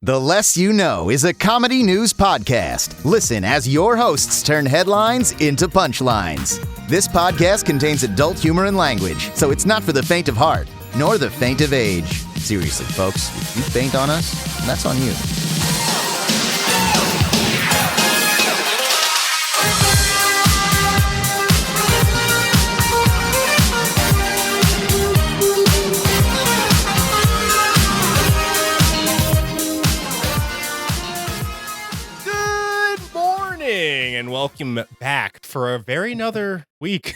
The Less You Know is a comedy news podcast. Listen as your hosts turn headlines into punchlines. This podcast contains adult humor and language, so it's not for the faint of heart, nor the faint of age. Seriously, folks, if you faint on us, that's on you. And welcome back for a very another week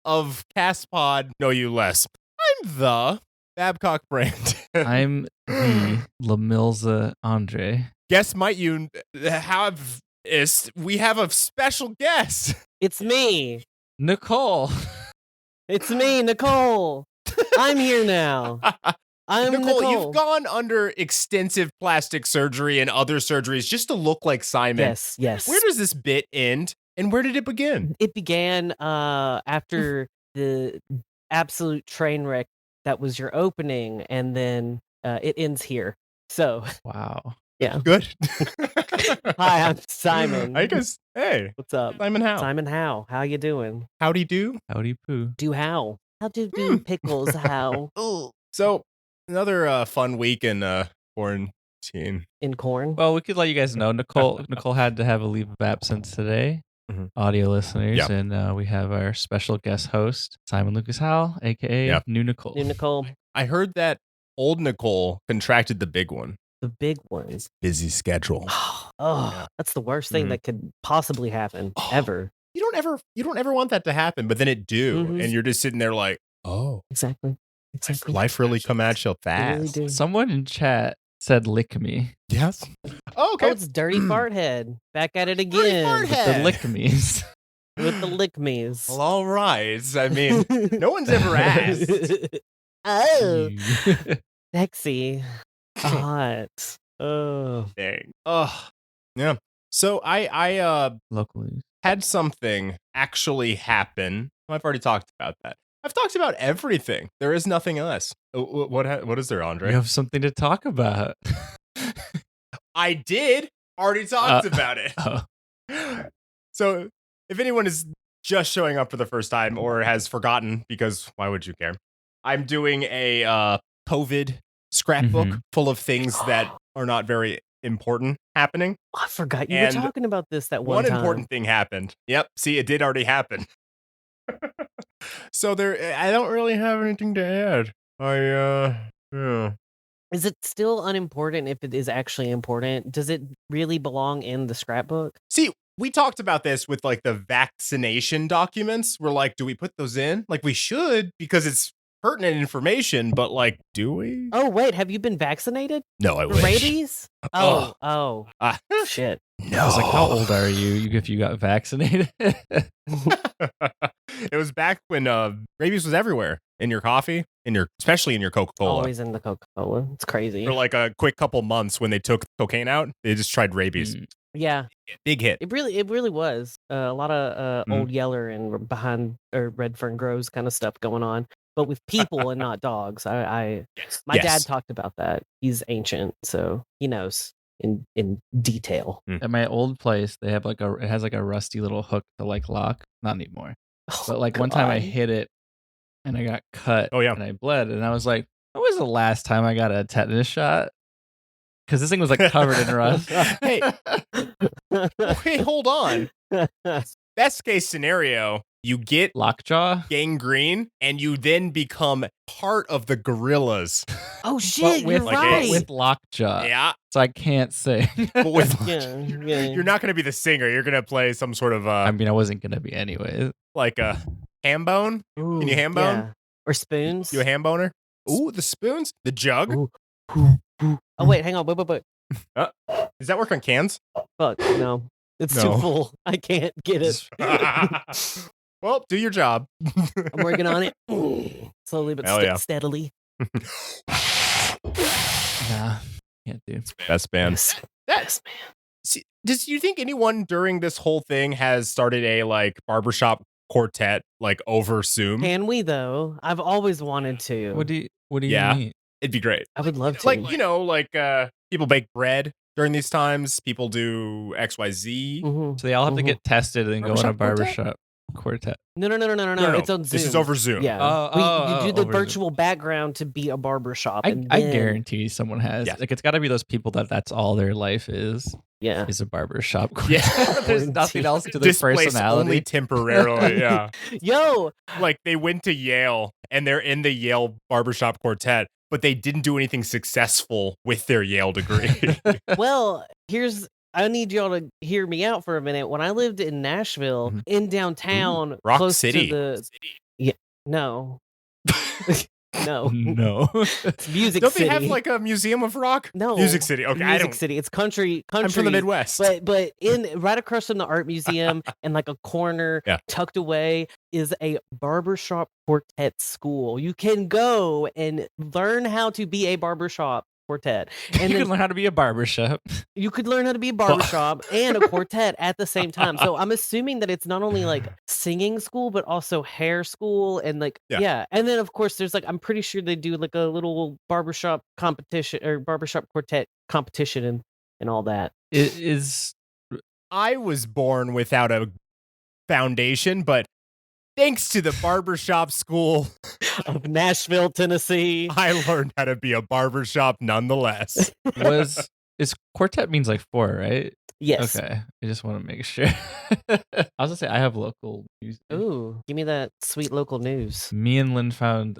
of Cast Pod Know You Less. I'm the Babcock Brand. I'm the Lamilza Andre. Guess might you have is we have a special guest. It's me. Nicole. It's me, Nicole. I'm here now. I'm Nicole, Nicole. you've gone under extensive plastic surgery and other surgeries just to look like Simon. Yes. Where does this bit end and where did it begin? It began after the absolute train wreck that was your opening, and then it ends here. So, Wow. yeah. Good. Hi, I'm Simon. I guess. Hey, What's up? Simon Howe. Simon Howe. How you doing? Howdy do. Howdy poo. Do how? How do pickles how? So another fun week in quarantine. In corn? Well, we could let you guys know Nicole had to have a leave of absence today. Mhm. Audio listeners, Yep. and we have our special guest host, Simon Lucas Howe, a.k.a. Yep. New Nicole. New Nicole. I heard that old Nicole contracted the big one. The big ones. Busy schedule. Oh, Yeah. that's the worst thing Mhm. that could possibly happen Oh. ever. You don't ever want that to happen, but then it do, Mhm. and you're just sitting there like, oh, Exactly. life really come at you They really fast. do. Someone in chat said lick me. Yes. Oh, okay. Oh, it's Dirty Fart Head. Back at it Dirty again. Fart Head. The lick me's. With the lick me's. Well, all right. I mean, no one's ever asked. Oh, You. sexy. Hot. Oh. Dang. Oh, yeah. So I Locally. had something actually happen. I've already talked about that. I've talked about everything. There is nothing else. What is there, Andre? You have something to talk about. I did already talked about it. Oh. So if anyone is just showing up for the first time or has forgotten, because why would you care? I'm doing a COVID scrapbook Mhm. full of things that are not very important happening. I forgot you And were talking about this that One time. important thing happened. Yep. See, it did already happen. So I don't really have anything to add. Yeah. Is it still unimportant if it is actually important? Does it really belong in the scrapbook? See, we talked about this with like the vaccination documents. We're like, do we put those in? Like we should because it's pertinent information, but like, do we? Oh, wait. Have you been vaccinated? No, I For wish. rabies? Oh. Ah, Shit. no. I was like, how old are you if you got vaccinated? It was back when rabies was everywhere in your coffee, especially in your Coca-Cola. Always in the Coca-Cola. It's crazy. For like a quick couple months when they took cocaine out, they just tried rabies. Mm. Yeah. Big hit. It really was a lot of Old Yeller and behind or Red Fern Groves kind of stuff going on, but with people and not dogs. My Yes. dad talked about that. He's ancient, so he knows in detail. At my old place, they have it has like a rusty little hook to like lock. Not anymore. But like one time I God. hit it and I got cut. Oh, yeah. And I bled, and I was like, when was the last time I got a tetanus shot? Because this thing was like covered in rust. Hey, okay, hold on. Best case scenario, you get Lockjaw. gangrene and you then become part of the gorillas. Oh shit! But with, You're like, right. with lockjaw. Yeah. So I can't sing. But with yeah. you're not going to be the singer. You're going to play some sort of I mean, I wasn't gonna be anyways. like a ham bone. Ooh, Can you ham bone? yeah. Or spoons? You a ham boner? Ooh, the spoons, the jug. Ooh. Oh wait, hang on. Wait. Does that work on cans? Fuck no. It's No. too full. I can't get it. Well, do your job. I'm working on it. Slowly but Hell yeah. steadily. Nah, can't do. Best band. Yes. That- Yes, man. See, does you think anyone during this whole thing has started a like barbershop quartet like over Zoom? Can we though? I've always wanted to. What do you Yeah. mean? It'd be great. I would love to. Like, people bake bread during these times. People do XYZ. Mhm. So they all have to get tested and go on a Barbershop barbershop quartet. No. It's on Zoom. This is over Zoom. Yeah. You do the over Zoom. virtual background to be a barbershop. I guarantee someone has. Yeah. Like, it's got to be those people that's all their life is Yeah. a barbershop Yeah. quartet. There's nothing else to their Displaced personality. only temporarily. Yeah. Yo, Like they went to Yale and they're in the Yale barbershop quartet, but they didn't do anything successful with their Yale degree. well, I need y'all to hear me out for a minute. When I lived in Nashville, in downtown, Rock close City. to the no. No. No. It's Music Don't City. they have like a museum of rock? No. Music City. Okay, Music City. It's country. I'm from the Midwest. But in right across from the art museum and like a corner tucked away is a barbershop quartet school. You can go and learn how to be a barbershop quartet. And You can learn how to be a barbershop. you could learn how to be a barbershop and a quartet at the same time. So I'm assuming that it's not only like singing school, but also hair school and like, yeah. And then of course there's like, I'm pretty sure they do like a little barbershop competition or barbershop quartet competition and all that. It is. I was born without a foundation, but thanks to the barbershop school Of Nashville, Tennessee. I learned how to be a barbershop nonetheless. Is quartet means like four, right? Yes. Okay. I just want to make sure. I was gonna say I have local news. Ooh, give me that sweet local news. Me and Lynn found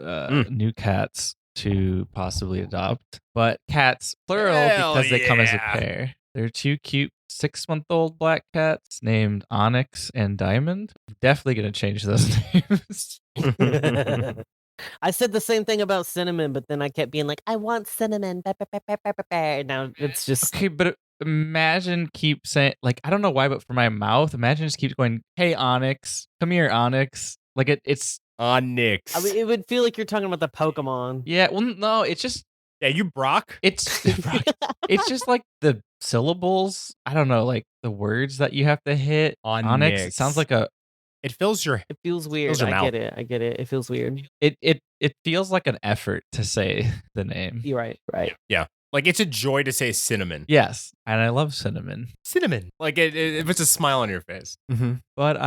new cats to possibly adopt, but cats plural Hell because they come as a yeah. pair. They're two cute 6-month-old black cats named Onyx and Diamond. Definitely gonna change those names. I said the same thing about cinnamon, but then I kept being like, I want cinnamon. Now it's just Okay, but imagine keep saying, like, I don't know why, but for my mouth, imagine just keep going, hey Onyx, come here Onyx. Like it's Onyx. I mean, it would feel like you're talking about the Pokemon. yeah, well no, it's just Yeah, you Brock. it's just like the syllables. I don't know, like the words that you have to hit. Onyx. It sounds like It fills your. It feels weird. Fills your I mouth. get it. It feels weird. it feels like an effort to say the name. You're right. Yeah. Like it's a joy to say cinnamon. Yes, and I love cinnamon. Cinnamon. Like it puts a smile on your face. Mm-hmm. But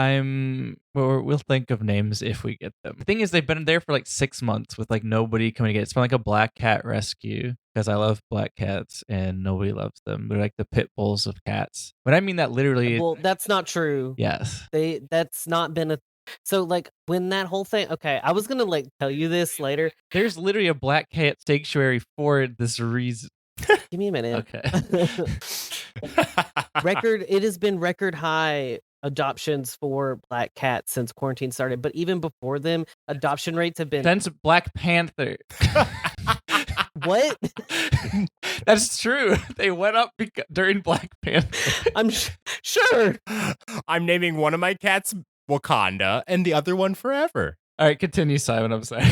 we'll think of names if we get them. The thing is, they've been there for like 6 months with like nobody coming to get it. It's been like a black cat rescue because I love black cats and nobody loves them. They're like the pit bulls of cats. But I mean that literally. Well, that's not true. Yes. That's not been a. So like when that whole thing. Okay, I was gonna like tell you this later. There's literally a black cat sanctuary for this reason. Give me a minute. Okay. It has been record high adoptions for black cats since quarantine started, but even before them, adoption rates have been Since Black Panther. what? That's true. They went up during Black Panther. I'm sure. I'm naming one of my cats Wakanda and the other one Forever. All right, continue, Simon. I'm sorry.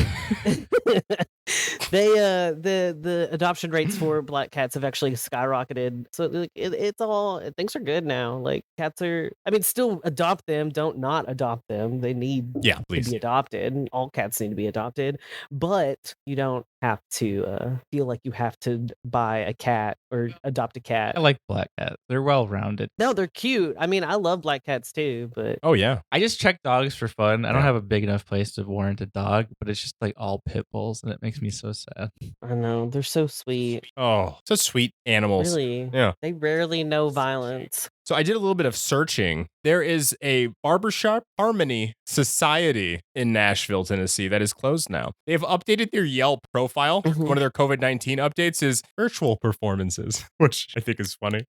They the adoption rates for black cats have actually skyrocketed. So like it's all things are good now. Like cats are. I mean, still adopt them. Don't not adopt them. They need Yeah, to please. be adopted. All cats need to be adopted, but you don't have to feel like you have to buy a cat or adopt a cat. I like black cats. They're well rounded. No, they're cute. I mean, I love black cats too, but Oh yeah. I just check dogs for fun. I don't Yeah. have a big enough place to warrant a dog, but it's just like all pit bulls, and it makes me so sad. I know they're so sweet. Oh, such sweet animals. Really, Yeah. they rarely know violence. So I did a little bit of searching. There is a barbershop harmony society in Nashville, Tennessee that is closed now. They've updated their Yelp profile. One of their COVID-19 updates is virtual performances, which I think is funny.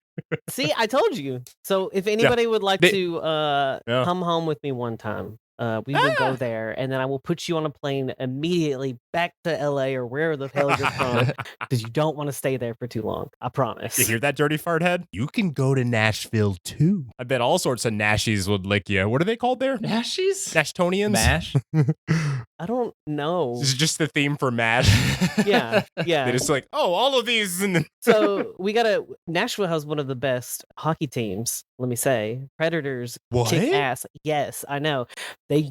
See, I told you. So if anybody would like to come home with me one time, we will go there, and then I will put you on a plane immediately back to LA or wherever the hell you're from, because you don't want to stay there for too long. I promise. You hear that, dirty fart head? You can go to Nashville too. I bet all sorts of Nashies would lick you. What are they called there? Nashies? Nashtonians? Mash? I don't know. This is just the theme for MASH. Yeah. They're just like, oh, all of these. And then So Nashville has one of the best hockey teams, let me say. Predators kick ass. Yes, I know.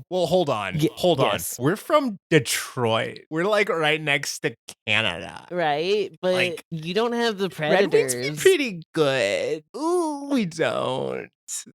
Well, hold on. Yes. We're from Detroit. We're like right next to Canada. Right, but Like, you don't have the Red Wings Predators. be pretty good. Ooh, we don't.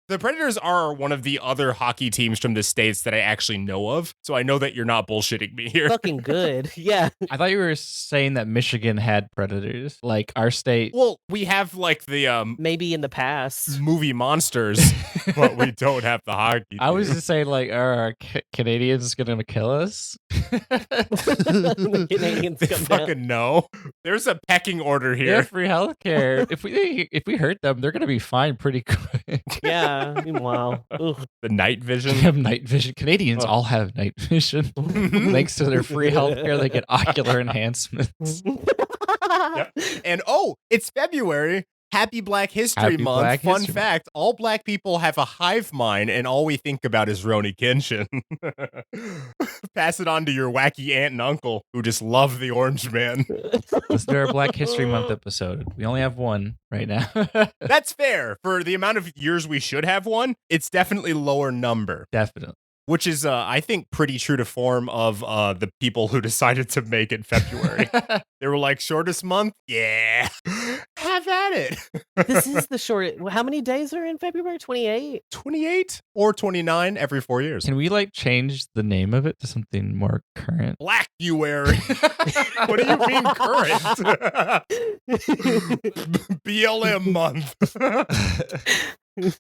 The Predators are one of the other hockey teams from the States that I actually know of. So I know that you're not bullshitting me here. Fucking good. Yeah. I thought you were saying that Michigan had predators, like our state. Well, we have like the maybe in the past movie monsters, but we don't have the hockey team. I was just saying, like, are Canadians gonna kill us? The Canadians They come fucking down. know. There's a pecking order Yeah, here. free healthcare. If we hurt them, they're gonna be fine pretty quick. Yeah. Meanwhile, The night They vision. have night vision. Canadians all have night vision. Thanks to their free healthcare, they get ocular enhancements. Yep. And it's February. Happy Black History Happy Month. Black Fun History fact, all black people have a hive mind and all we think about is Roni Kenshin. Pass it on to your wacky aunt and uncle who just love the Orange Man. Let's do our Black History Month episode. We only have one right now. That's fair. For the amount of years we should have one, it's definitely lower number. Definitely. Which is, I think, pretty true to form of the people who decided to make it February. They were like, shortest month? Yeah. Have at it. This is the short. How many days are in February? 28? 28 or 29 every 4 years. Can we like change the name of it to something more current? Black-uary. What do you mean current? BLM month.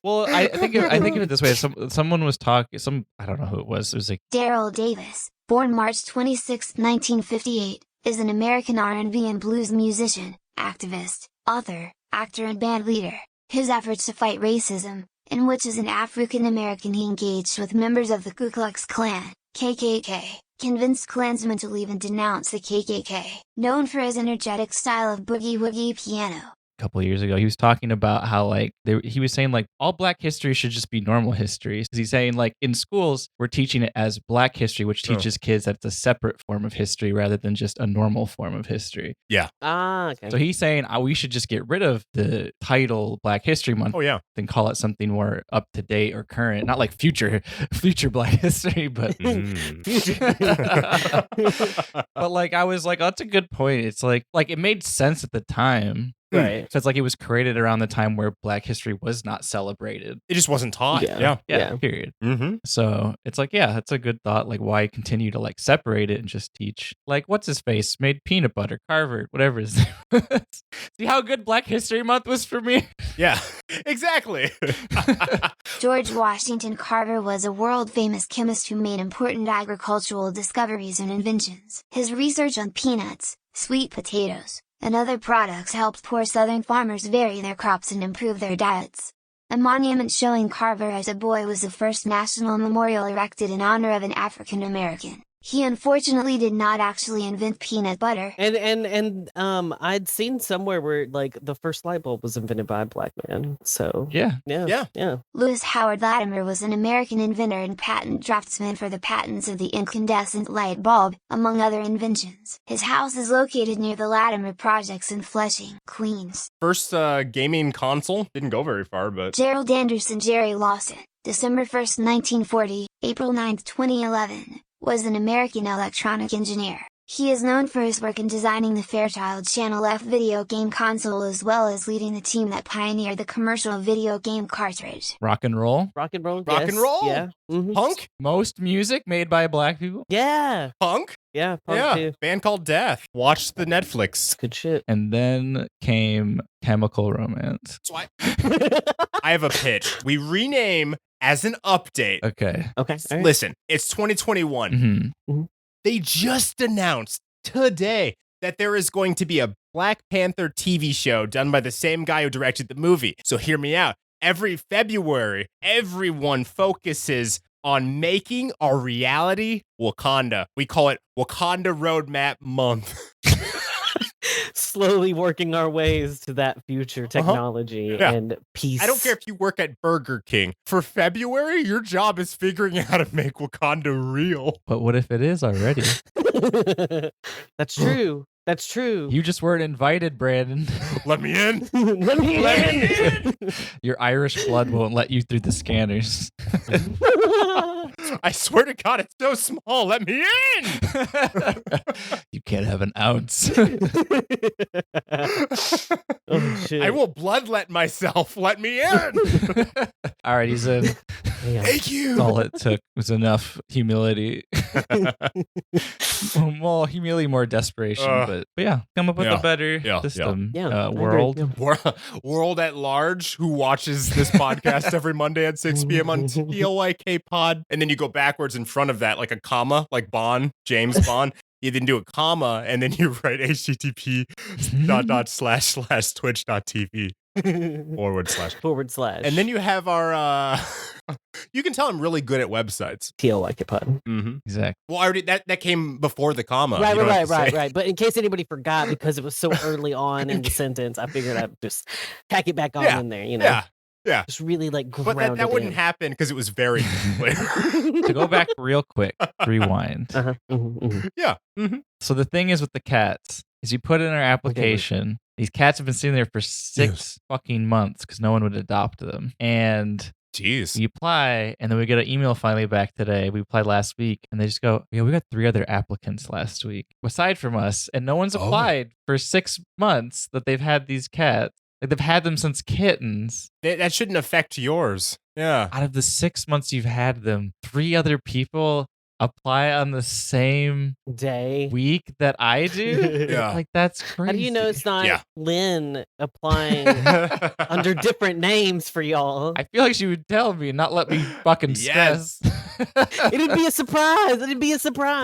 Well, I think of it this way. Someone was talking. I don't know who it was. It was like Daryl Davis, born March 26, 1958, is an American R&B and blues musician, activist, author, actor and band leader. His efforts to fight racism, in which as an African American he engaged with members of the Ku Klux Klan, KKK, convinced Klansmen to leave and denounce the KKK. Known for his energetic style of boogie-woogie piano, couple of years ago, he was talking about how like he was saying like all Black history should just be normal history. He's saying like in schools we're teaching it as Black history, which teaches kids that it's a separate form of history rather than just a normal form of history. Yeah. Okay. So he's saying we should just get rid of the title Black History Month. Oh yeah. Then call it something more up to date or current, not like future Black history, but but like I was like, oh, that's a good point. It's like it made sense at the time. Right. So it's like it was created around the time where Black history was not celebrated. It just wasn't taught. Yeah. Period. Mm-hmm. So it's like, yeah, that's a good thought. Like, why continue to like separate it and just teach? Like, what's his face made peanut butter, Carver, whatever his name was. See how good Black History Month was for me? Yeah, exactly. George Washington Carver was a world-famous chemist who made important agricultural discoveries and inventions. His research on peanuts, sweet potatoes, and other products helped poor Southern farmers vary their crops and improve their diets. A monument showing Carver as a boy was the first national memorial erected in honor of an African American. He unfortunately did not actually invent peanut butter. And I'd seen somewhere where like the first light bulb was invented by a Black man. So Yeah. Louis Howard Latimer was an American inventor and patent draftsman for the patents of the incandescent light bulb, among other inventions. His house is located near the Latimer Projects in Flushing, Queens. First gaming console didn't go very far, but Gerald Anderson Jerry Lawson, December 1st, 1940, April 9th, 2011. Was an American electronic engineer. He is known for his work in designing the Fairchild Channel F video game console as well as leading the team that pioneered the commercial video game cartridge. Rock and roll. Rock and roll. Rock and roll? Yeah. Mm-hmm. Punk? Most music made by Black people. Yeah. Punk? Yeah. Punk too. Band called Death. Watch the Netflix. Good shit. And then came Chemical Romance. So I have a pitch. We rename as an update. Okay. Okay. All right. Listen, it's 2021. Mm-hmm. They just announced today that there is going to be a Black Panther TV show done by the same guy who directed the movie. So hear me out. Every February, everyone focuses on making a reality Wakanda. We call it Wakanda Roadmap Month. slowly working our ways to that future technology and peace. I don't care if you work at Burger King. For February, your job is figuring out how to make Wakanda real. But what if it is already? That's true. That's true. You just weren't invited, Brandon. Let me in. Let me in. Your Irish blood won't let you through the scanners. I swear to God, it's so small. Let me in. You can't have an ounce. Oh, shit. I will bloodlet myself. Let me in. All right, he's in. Thank you. All it took was enough humility. Well, humility, more desperation, but yeah, come up with a better system. World. World at large, who watches this podcast every Monday at 6 p.m. on TOYK Pod, and then you go backwards in front of that, like a comma, like Bond, James Bond. You then do a comma, and then you write http://twitch.tv // / And then you have our you can tell I'm really good at websites. TOYK Pod. Mm-hmm. Exactly. Well, I already that came before the comma. Right. But in case anybody forgot, because it was so early on in the sentence, I figured I'd just tack it back on in there, you know. Yeah. Just really like ground But that wouldn't happen because it was very clear. To go back real quick, rewind. Yeah. Mm-hmm. So the thing is with the cats is you put in our application. These cats have been sitting there for 6 fucking months because no one would adopt them. And jeez, you apply, and then we get an email finally back today. We applied last week, and they just go, "Yeah, we got 3 other applicants last week aside from us, and no one's applied for 6 months that they've had these cats. Like they've had them since kittens. That shouldn't affect yours. Yeah. Out of the 6 months you've had them, 3 other people apply on the same week that I do. Yeah. Like that's crazy. How do you know it's not Lynn applying under different names for y'all? I feel like she would tell me and not let me fucking stress. It'd be a surprise.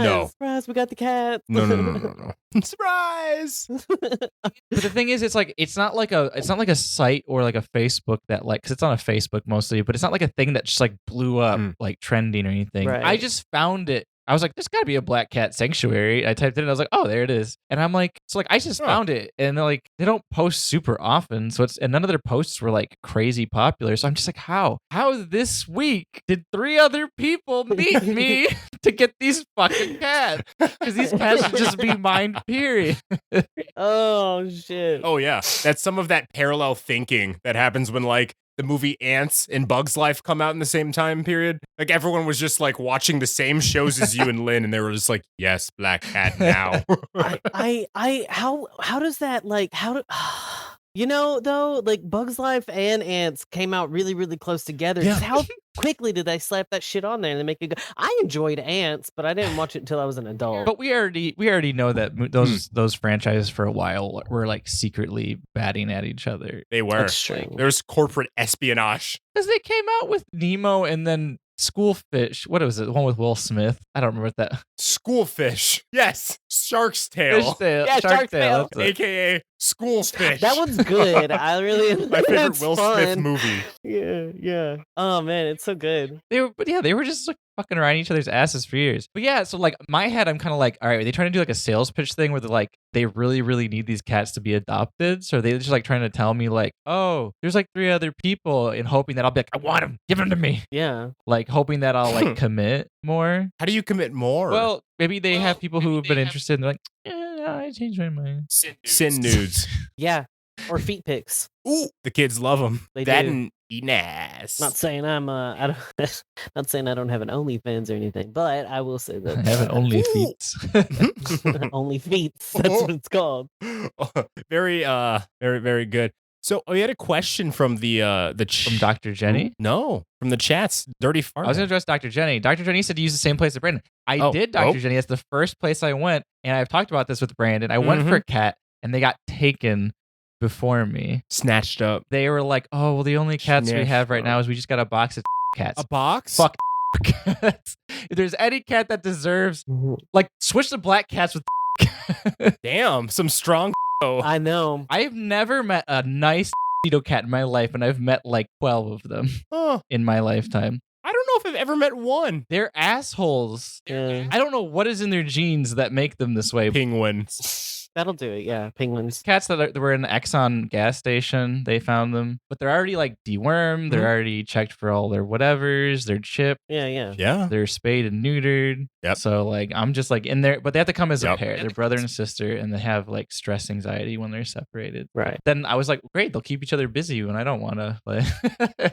No. Surprise, we got the cat. No. Surprise. But the thing is, it's not like a site or like a Facebook that like, because it's on a Facebook mostly, but it's not like a thing that just like blew up like trending or anything. Right. I just found it. I was like, there's got to be a black cat sanctuary. I typed it in, and I was like, oh, there it is. And I'm like, so like I just found it, and they're like, they don't post super often, so and none of their posts were like crazy popular. So I'm just like, how this week did 3 other people meet me to get these fucking cats? Because these cats should just be mine, period. Oh shit. Oh yeah, that's some of that parallel thinking that happens when like the movie Ants and Bug's Life come out in the same time period. Like everyone was just like watching the same shows as you and Lynn, and they were just like, yes, black cat now. How does that like you know, though, like Bug's Life and Ants came out really, really close together. Yeah. How quickly did they slap that shit on there and they make it go? I enjoyed Ants, but I didn't watch it until I was an adult. But we already know that those franchises for a while were like secretly batting at each other. They were. There's corporate espionage. Because they came out with Nemo and then Schoolfish. What was it? The one with Will Smith? I don't remember what that. Schoolfish. Yes. Shark's Tale. Fish Tale. Yeah, Shark's Tale. a.k.a. Schoolfish. That one's good. I really my favorite that's Will fun. Smith movie. Yeah. Oh man, it's so good. They were just like fucking around each other's asses for years. But yeah, so like my head, I'm kind of like, all right, are they trying to do like a sales pitch thing where they're like, they really, really need these cats to be adopted? So are they just like trying to tell me like, oh, there's like 3 other people, and hoping that I'll be like, I want them, give them to me. Yeah. Like hoping that I'll like commit more. How do you commit more? Well, maybe they have people who have been interested and they're like, I changed my mind. Send nudes. Yeah. Or feet pics. Ooh, the kids love them. They that do. and eating ass. Not saying I don't not saying I don't have an OnlyFans or anything, but I will say that I have an only feet. Only feet. That's what it's called. Very very, very good. So we had a question from from Dr. Jenny? No, from the chats. Dirty Farmer. I was going to address Dr. Jenny. Dr. Jenny said to use the same place as Brandon. I did, Dr. Jenny. That's the first place I went, and I've talked about this with Brandon. I went for a cat, and they got taken before me. Snatched up. They were like, oh, well, the only cats we have right now is we just got a box of cats. A box? Fuck cats. If there's any cat that deserves, like, switch the black cats with Damn, some strong I know. I've never met a nice cat in my life, and I've met like 12 of them in my lifetime. I don't know if I've ever met one. They're assholes. Yeah. I don't know what is in their genes that make them this way. Penguins. That'll do it. Yeah, penguins. Cats that were in the Exxon gas station, they found them, but they're already like dewormed. They're already checked for all their whatevers. They're chipped. Yeah. They're spayed and neutered. Yep. So like I'm just like in there, but they have to come as a pair. They're brother and sister, and they have like stress anxiety when they're separated. Right. Then I was like, great, they'll keep each other busy when I don't want to. Like,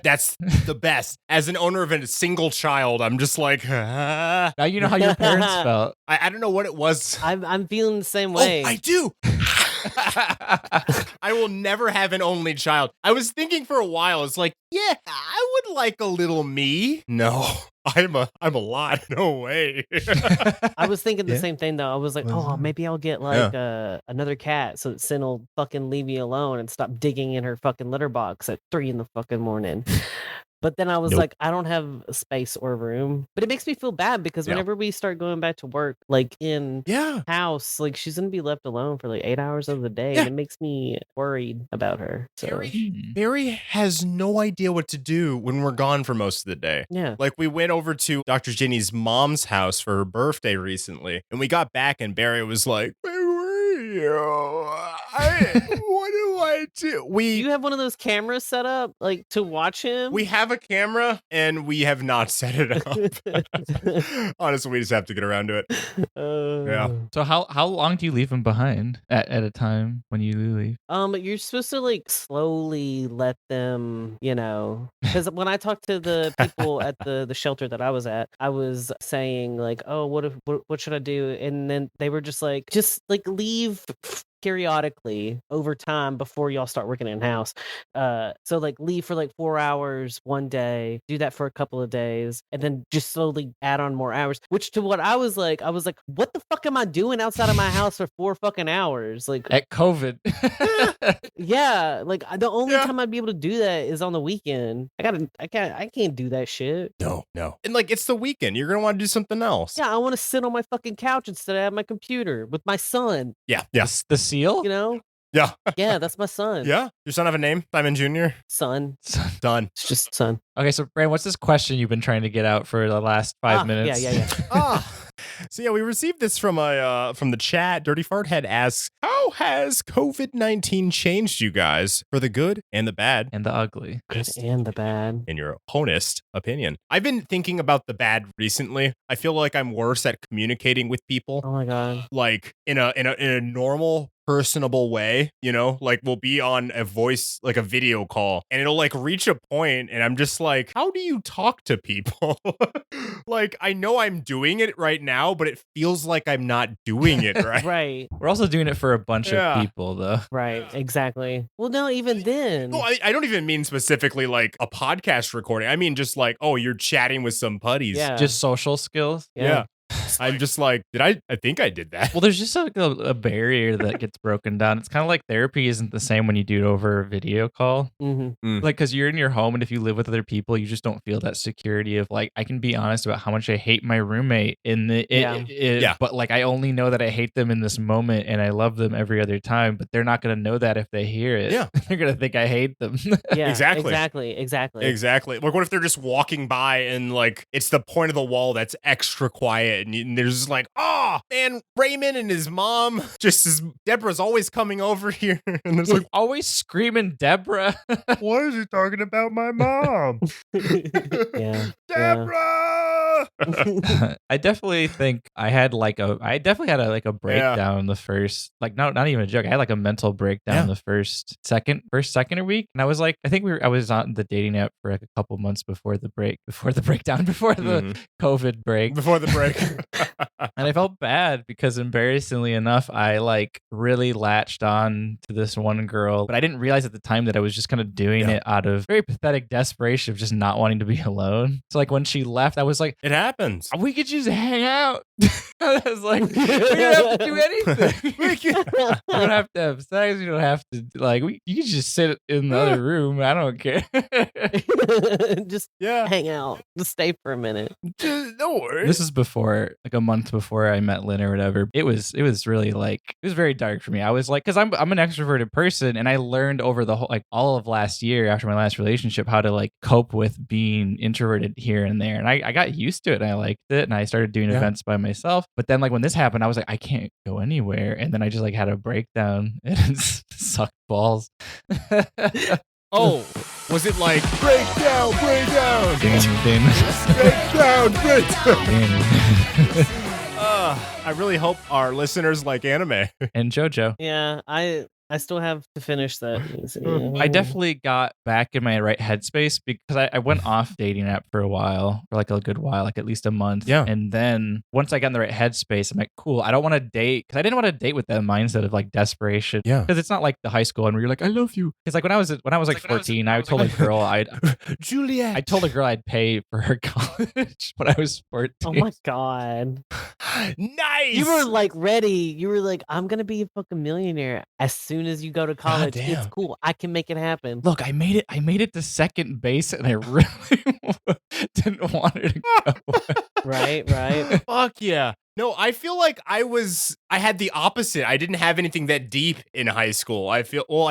that's the best. As an owner of a single child, I'm just like, now you know how your parents felt. I don't know what it was. I'm feeling the same way. Oh, I do. I will never have an only child. I was thinking for a while, it's like, yeah, I would like a little me. No, I'm a lot. No way. I was thinking the same thing though. I was like, oh, maybe I'll get like another cat so that Sin will fucking leave me alone and stop digging in her fucking litter box at 3 in the fucking morning. But then I was like, I don't have space or room. But it makes me feel bad because whenever we start going back to work, like in house, like she's going to be left alone for like 8 hours of the day. And it makes me worried about her. So Barry has no idea what to do when we're gone for most of the day. Yeah. Like we went over to Dr. Ginny's mom's house for her birthday recently. And we got back and Barry was like, where were you? What do I do? Do you have one of those cameras set up like to watch him? We have a camera and we have not set it up. Honestly, we just have to get around to it. Yeah. So how long do you leave them behind at a time when you leave? You're supposed to like slowly let them, because when I talked to the people at the shelter that I was at, I was saying like, oh, what should I do? And then they were just like leave periodically over time before y'all start working in house. So like leave for like 4 hours one day, do that for a couple of days, and then just slowly add on more hours. Which to what I was like, what the fuck am I doing outside of my house for 4 fucking hours? Like at COVID. Yeah, like the only time I'd be able to do that is on the weekend. I can't do that shit. No. And like it's the weekend. You're gonna want to do something else. Yeah, I want to sit on my fucking couch instead of at my computer with my son. Yeah. The seal? Yeah. Yeah, that's my son. Yeah. Your son have a name? Simon Jr.? Son. Done. It's just son. Okay, so Brandon, what's this question you've been trying to get out for the last 5 minutes? Yeah. So yeah, we received this from the chat. Dirty Farthead asks, how has COVID-19 changed you guys for the good and the bad? And the ugly. Good and the bad. In your honest opinion. I've been thinking about the bad recently. I feel like I'm worse at communicating with people. Oh my God. Like in a normal personable way, like we'll be on a voice, like a video call, and it'll like reach a point and I'm just like, how do you talk to people? Like I know I'm doing it right now, but it feels like I'm not doing it right. Right. We're also doing it for a bunch of people though. Right, exactly. Well, no, even then. No, I don't even mean specifically like a podcast recording. I mean just like, oh, you're chatting with some buddies. Yeah. Just social skills. Yeah. I'm just like, I think I did that. Well, there's just like a barrier that gets broken down. It's kind of like therapy isn't the same when you do it over a video call. Mm-hmm. Like, because you're in your home, and if you live with other people, you just don't feel that security of like, I can be honest about how much I hate my roommate but like I only know that I hate them in this moment and I love them every other time, but they're not going to know that if they hear it. Yeah. They're going to think I hate them. Yeah, Exactly. Exactly. Like what if they're just walking by and like it's the point of the wall that's extra quiet and there's just like, oh man, Raymond and his mom, Deborah's always coming over here and there's like always screaming Deborah. Why is he talking about my mom? Yeah. Deborah. I definitely think I definitely had a breakdown the first, like not even a joke. I had like a mental breakdown the first second or week, and I was like, I was on the dating app for like a couple months before the breakdown, before the COVID break, before the break. And I felt bad because embarrassingly enough, I like really latched on to this one girl, but I didn't realize at the time that I was just kind of doing it out of very pathetic desperation of just not wanting to be alone. So like when she left, I was like, it happens. We could just hang out. I was like, we don't have to do anything. You don't have to have sex. You don't have to you can just sit in the other room. I don't care. Just hang out. Just stay for a minute. No worries. This is before, like a month before I met Lynn or whatever. It was really like, it was very dark for me. I was like, because I'm an extroverted person, and I learned over the whole, like all of last year after my last relationship, how to like cope with being introverted here and there. And I got used to it and I liked it. And I started doing events by myself. myself. But then like when this happened, I was like, I can't go anywhere. And then I just like had a breakdown and it sucked balls. Oh, was it like breakdown, breakdown, Breakdown. I really hope our listeners like anime. And JoJo. Yeah, I still have to finish that. I definitely got back in my right headspace because I went off dating app for a while, for like a good while, like at least a month. Yeah. And then once I got in the right headspace, I'm like, cool, I don't want to date because I didn't want to date with that mindset of like desperation. Yeah. Because it's not like the high school one where you're like, I love you. Because like when I was like 14, I told a girl Juliet. I told a girl I'd pay for her college when I was 14. Oh my god. Nice. You were like ready. You were like, I'm gonna be a fucking millionaire as soon as you go to college. damn. It's cool. I can make it happen. Look, I made it to second base and I really didn't want her to go. Right. Fuck yeah. No, I feel like I had the opposite. I didn't have anything that deep in high school. I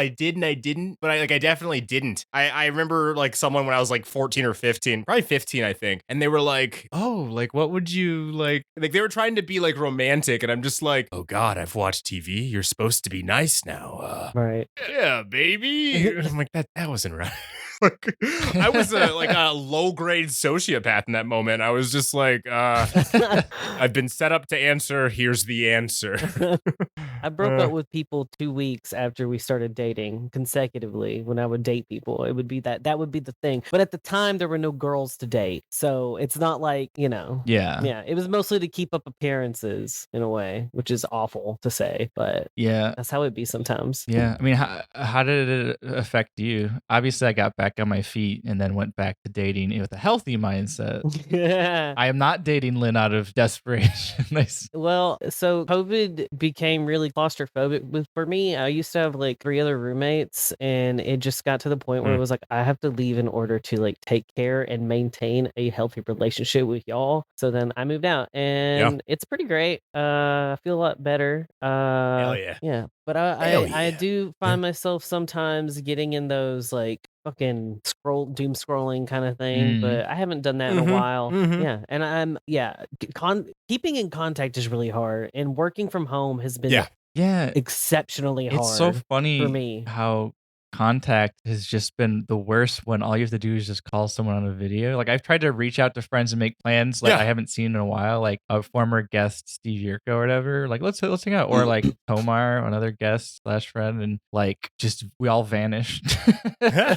did and I didn't, but I definitely didn't. I remember like someone when I was like 14 or 15, probably 15, I think. And they were like, oh, like, what would you like they were trying to be like romantic. And I'm just like, oh God, I've watched TV. You're supposed to be nice now. Right. Yeah, baby. I'm like, that wasn't right. Like, I was a low grade sociopath in that moment. I was just like, I've been set up to answer. Here's the answer. I broke up with people 2 weeks after we started dating consecutively. When I would date people, it would be that would be the thing. But at the time, there were no girls to date, so it's not like Yeah. It was mostly to keep up appearances in a way, which is awful to say, but Yeah. that's how it be sometimes. Yeah. I mean, how did it affect you? Obviously, I got back on my feet and then went back to dating with a healthy mindset. I am not dating Lynn out of desperation. Well, so COVID became really claustrophobic for me. I used to have like 3 other roommates, and it just got to the point where it was like I have to leave in order to like take care and maintain a healthy relationship with y'all. So then I moved out, and it's pretty great. I feel a lot better. Hell yeah. Yeah. But I do find myself sometimes getting in those like fucking doom scrolling kind of thing, but I haven't done that in a while. Yeah. And I'm keeping in contact is really hard, and working from home has been exceptionally hard. It's so funny for me how contact has just been the worst when all you have to do is just call someone on a video. Like I've tried to reach out to friends and make plans like I haven't seen in a while, like a former guest Steve Yurko or whatever, like let's hang out, or like Tomar, another guest / friend, and like just we all vanished. Yeah.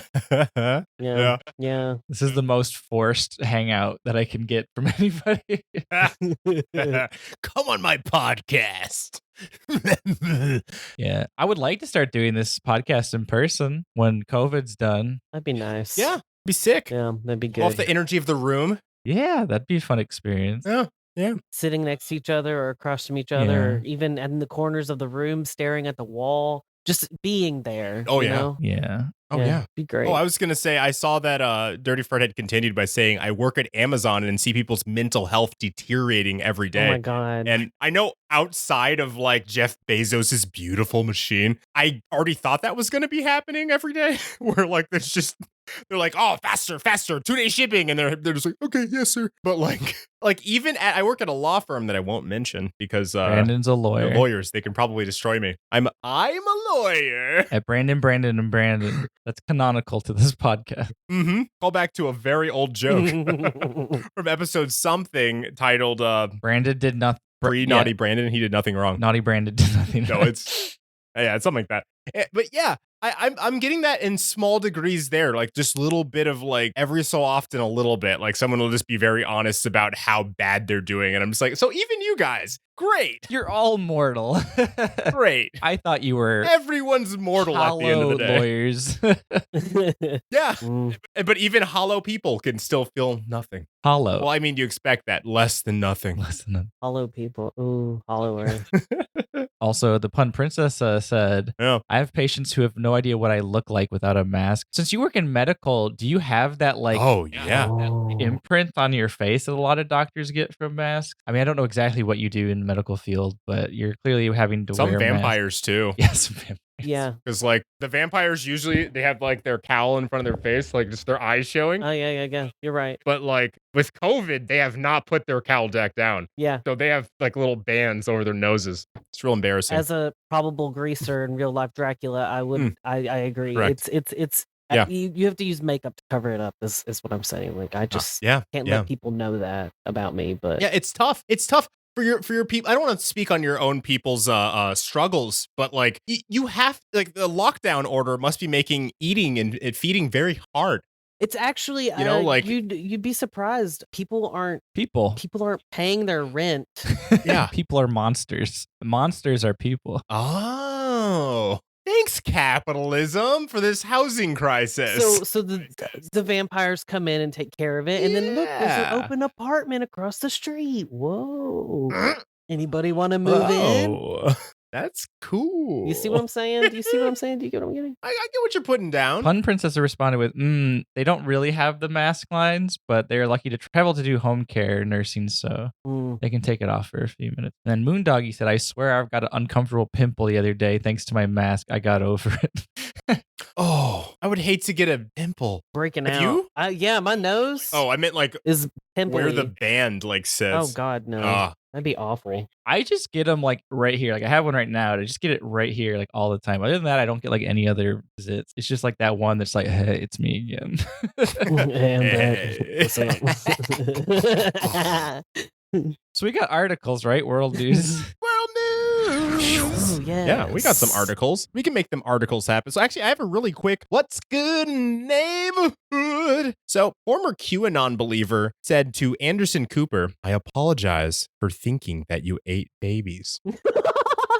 This is the most forced hangout that I can get from anybody. Come on my podcast. Yeah, I would like to start doing this podcast in person when COVID's done. That'd be nice. Yeah, be sick. Yeah, that'd be good. Off the energy of the room. Yeah, that'd be a fun experience. Yeah. Sitting next to each other or across from each other, or even in the corners of the room, staring at the wall, just being there. Oh, you yeah. know? Yeah. Oh, yeah. Be great. Oh, I was going to say, I saw that Dirty Fred had continued by saying, I work at Amazon and see people's mental health deteriorating every day. Oh, my God. And I know outside of like Jeff Bezos's beautiful machine, I already thought that was going to be happening every day. Where like there's just, they're like, oh, faster, 2-day shipping. And they're just like, okay, yes, sir. But like even I work at a law firm that I won't mention because Brandon's a lawyer. the lawyers, they can probably destroy me. I'm a lawyer. At Brandon. That's canonical to this podcast. Call back to a very old joke from episode something titled Brandon did nothing. Naughty Brandon, he did nothing wrong. Naughty Brandon did nothing. No, it's something like that. But yeah, I'm getting that in small degrees there, like just little bit of like every so often a little bit, like someone will just be very honest about how bad they're doing, and I'm just like, so even you guys, great, you're all mortal. Great. I thought you were everyone's mortal at the end of the day. Lawyers. Yeah, but even hollow people can still feel nothing. Hollow. Well, I mean, you expect that less than nothing. Hollow people. Ooh, hollower. Also, the pun princess said, I have patients who have no idea what I look like without a mask. Since you work in medical, do you have that like that imprint on your face that a lot of doctors get from masks? I mean, I don't know exactly what you do in the medical field, but you're clearly having to wear some vampires masks. too. Yes, Yeah. Because like the vampires usually they have like their cowl in front of their face, like just their eyes showing. Oh yeah. You're right. But like with COVID, they have not put their cowl deck down. Yeah. So they have like little bands over their noses. It's real embarrassing. As a probable greaser in real life Dracula, I would I agree. Correct. It's Yeah. you have to use makeup to cover it up is what I'm saying. Like I just can't let people know that about me. But yeah, it's tough. It's tough for your people. I don't want to speak on your own people's struggles, but like you have like the lockdown order must be making eating and feeding very hard. it's actually like you'd be surprised. People aren't paying their rent. Yeah. People are monsters. Monsters are people. Oh. Thanks, capitalism, for this housing crisis. So the vampires come in and take care of it, and then look, there's an open apartment across the street. Whoa! Anybody want to move in? That's cool. You see what I'm saying? Do you see what I'm saying? Do you get what I'm getting? I get what you're putting down. Pun Princess responded with, they don't really have the mask lines, but they're lucky to travel to do home care nursing, so they can take it off for a few minutes. And then Moondoggy said, I swear I've got an uncomfortable pimple the other day. Thanks to my mask, I got over it. Oh, I would hate to get a pimple. Breaking Have out. you? Yeah, my nose. Oh, I meant like is pimply. where the band like says. Oh God, no. That'd be awful. I just get them like right here. Like I have one right now. I just get it right here like all the time. Other than that, I don't get like any other zits. It's just like that one that's like, hey, it's me again. What's up? So we got articles, right? World news. World news. Oh, yes. Yeah, we got some articles. We can make them articles happen. So actually, I have a really quick what's good neighborhood. So former QAnon believer said to Anderson Cooper, I apologize for thinking that you ate babies. Isn't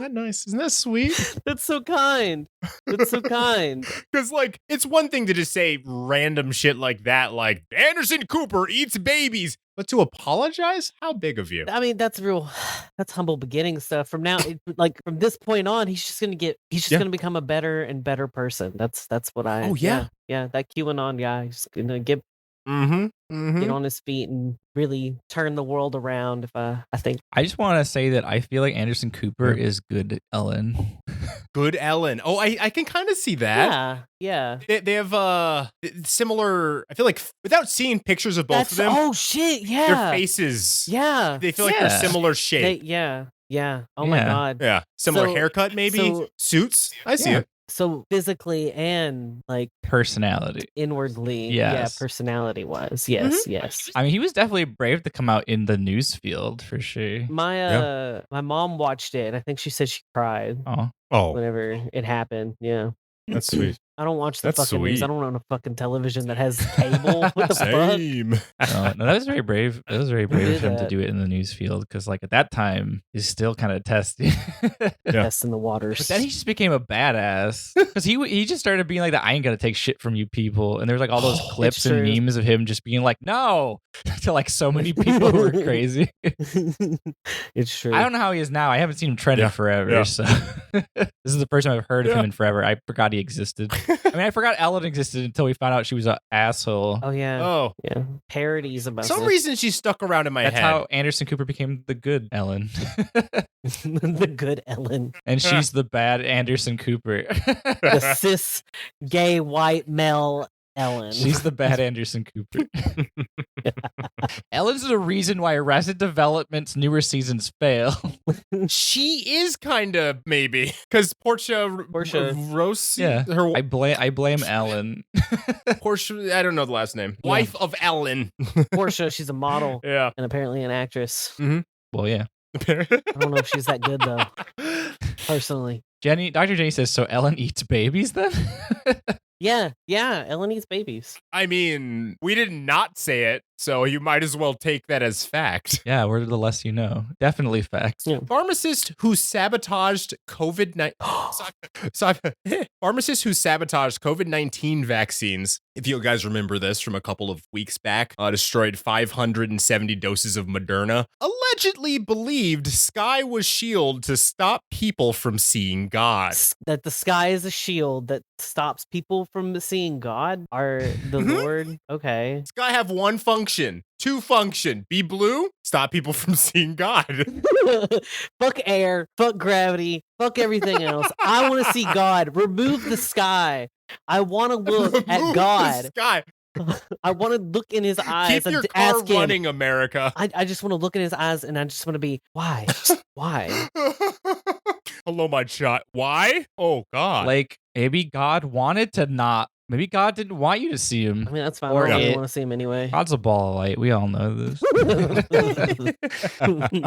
that nice? Isn't that sweet? That's so kind. That's so kind. Because, like, it's one thing to just say random shit like that, like, Anderson Cooper eats babies. But to apologize? How big of you? I mean, that's humble beginning stuff. From now, like from this point on, he's just gonna become a better and better person. That's what I. Oh yeah. That QAnon guy is gonna get on his feet and really turn the world around. If I think. I just want to say that I feel like Anderson Cooper is good Ellen. Good Ellen. Oh, I can kind of see that. Yeah. They have similar. I feel like without seeing pictures of both of them. Oh shit! Yeah. Their faces. Yeah. They feel like they're similar shape. Yeah. Oh my God. Yeah. Similar haircut, maybe. Suits. I see it. So physically and like personality, inwardly, personality wise, yes. I mean, he was definitely brave to come out in the news field for sure. My mom watched it, and I think she said she cried. Oh, whenever it happened. Yeah, that's sweet. I don't watch the fucking news. I don't own a fucking television that has cable. What the fuck? No, that was very brave. It was very brave of him to do it in the news field because, like, at that time, he's still kind of testing. Testing the waters. But then he just became a badass because he just started being like, I ain't gonna take shit from you people. And there's like all those clips and memes of him just being like, no, to like so many people who are crazy. It's true. I don't know how he is now. I haven't seen him trending forever. So this is the first time I've heard of him in forever. I forgot he existed. I mean, I forgot Ellen existed until we found out she was an asshole. Oh, yeah. Oh. Yeah. Parodies about some reason she stuck around in my head. That's how Anderson Cooper became the good Ellen. The good Ellen. And she's the bad Anderson Cooper. The cis, gay, white, male Ellen. She's the bad Anderson Cooper. Ellen's the reason why Arrested Development's newer seasons fail. She is kind of maybe because Portia Rossi. Yeah, I blame Ellen. Portia, I don't know the last name. Yeah. Wife of Ellen. Portia, she's a model. Yeah, and apparently an actress. Mm-hmm. Well, yeah. I don't know if she's that good though. Personally, Dr. Jenny says, so Ellen eats babies then? Yeah, Ellen eats babies. I mean, we did not say it, so you might as well take that as fact. Yeah, we're the less you know. Definitely fact. Yeah. Pharmacist who sabotaged COVID-19 vaccines. If you guys remember this from a couple of weeks back, destroyed 570 doses of Moderna. Allegedly believed sky was shield to stop people from seeing God. That the sky is a shield that stops people from seeing God? Are the Lord? Okay. Sky have one function. to function. Be blue, stop people from seeing God. Fuck air, fuck gravity, fuck everything else. I want to see God. Remove the sky. I want to look at God. Sky. I want to look in his eyes. Keep your and car ask him, running, America. I just want to look in his eyes and I just want to be, why? Why? Hello, my child. Why? Oh, God. Like, maybe God wanted to not. Maybe God didn't want you to see him. I mean, that's fine. Or I don't really it- want to see him anyway. God's a ball of light. We all know this. The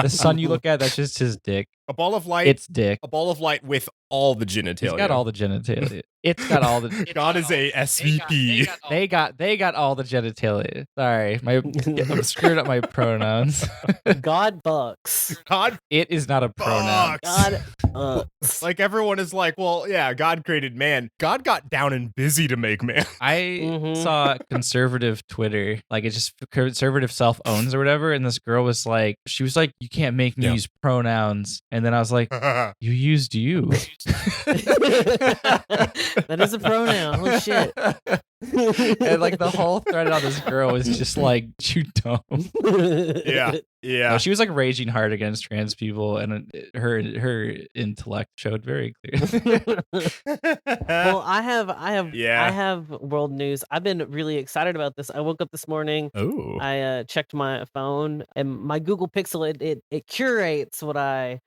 sun you look at, that's just his dick. A ball of light. It's dick. A ball of light with all the genitalia. He's got all the genitalia. It's got all the. God is a SVP. They got all the genitalia. Sorry, I'm screwing up my pronouns. God bucks. God. It is not a pronoun. Bucks. God Like everyone is like, well, yeah, God created man. God got down and busy to make man. I saw conservative Twitter, like it's just conservative self owns or whatever, and this girl was like, she was like, you can't make me use pronouns, and then I was like, you used you. That is a pronoun. Holy shit. And like the whole thread on this girl was just like, you dumb. Yeah. No, she was like raging hard against trans people, and her intellect showed very clearly. Well, I have world news. I've been really excited about this. I woke up this morning. Oh. I checked my phone, and my Google Pixel it curates what I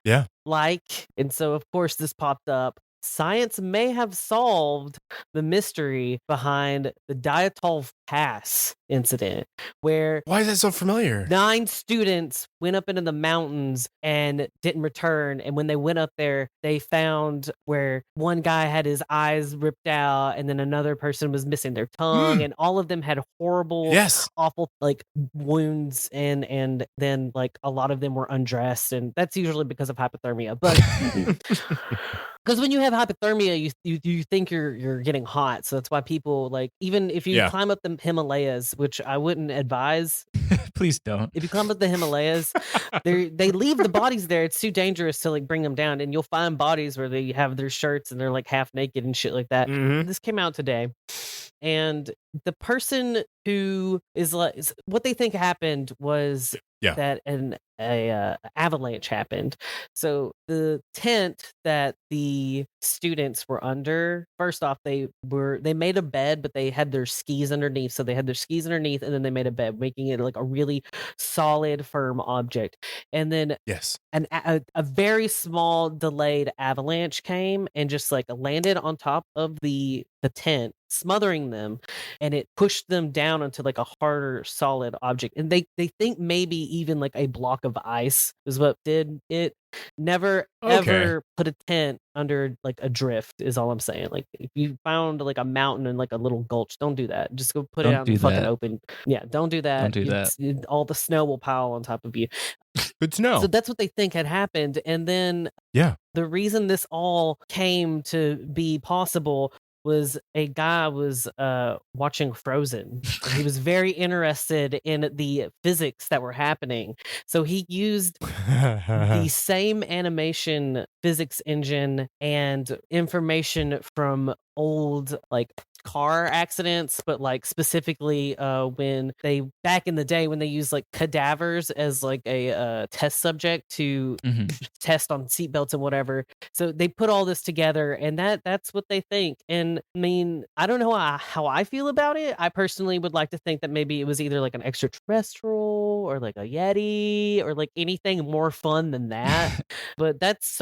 like, and so of course this popped up. Science may have solved the mystery behind the Diatolv Pass incident, where Why is that so familiar? 9 students went up into the mountains and didn't return. And when they went up there, they found where one guy had his eyes ripped out, and then another person was missing their tongue, and all of them had horrible, awful like wounds, and then like a lot of them were undressed, and that's usually because of hypothermia. But because when you have hypothermia, you think you're getting hot, so that's why people like, even if you climb up the Himalayas, which I wouldn't advise. Please don't. If you climb up the Himalayas, they leave the bodies there. It's too dangerous to like bring them down, and you'll find bodies where they have their shirts and they're like half naked and shit like that. This came out today, and the person who is like, what they think happened was that an avalanche happened. So the tent that the students were under, first off, they made a bed, but they had their skis underneath. So they had their skis underneath, and then they made a bed, making it like a really solid, firm object. And then a very small delayed avalanche came and just like landed on top of the tent, smothering them, and it pushed them down onto like a harder, solid object. And they think maybe even like a block of ice is what did it. Never ever put a tent under like a drift is all I'm saying. Like if you found like a mountain and like a little gulch, don't do that. Just go put it out in the fucking open. Yeah, don't do that. Don't do that. All the snow will pile on top of you. Good to know. So that's what they think had happened. And then the reason this all came to be possible was a guy was watching Frozen. He was very interested in the physics that were happening. So he used the same animation physics engine and information from old like car accidents, but like specifically when they back in the day when they used like cadavers as like a test subject to test on seatbelts and whatever. So they put all this together, and that's what they think. And I mean, I don't know how I feel about it. I personally would like to think that maybe it was either like an extraterrestrial or like a Yeti or like anything more fun than that. But that's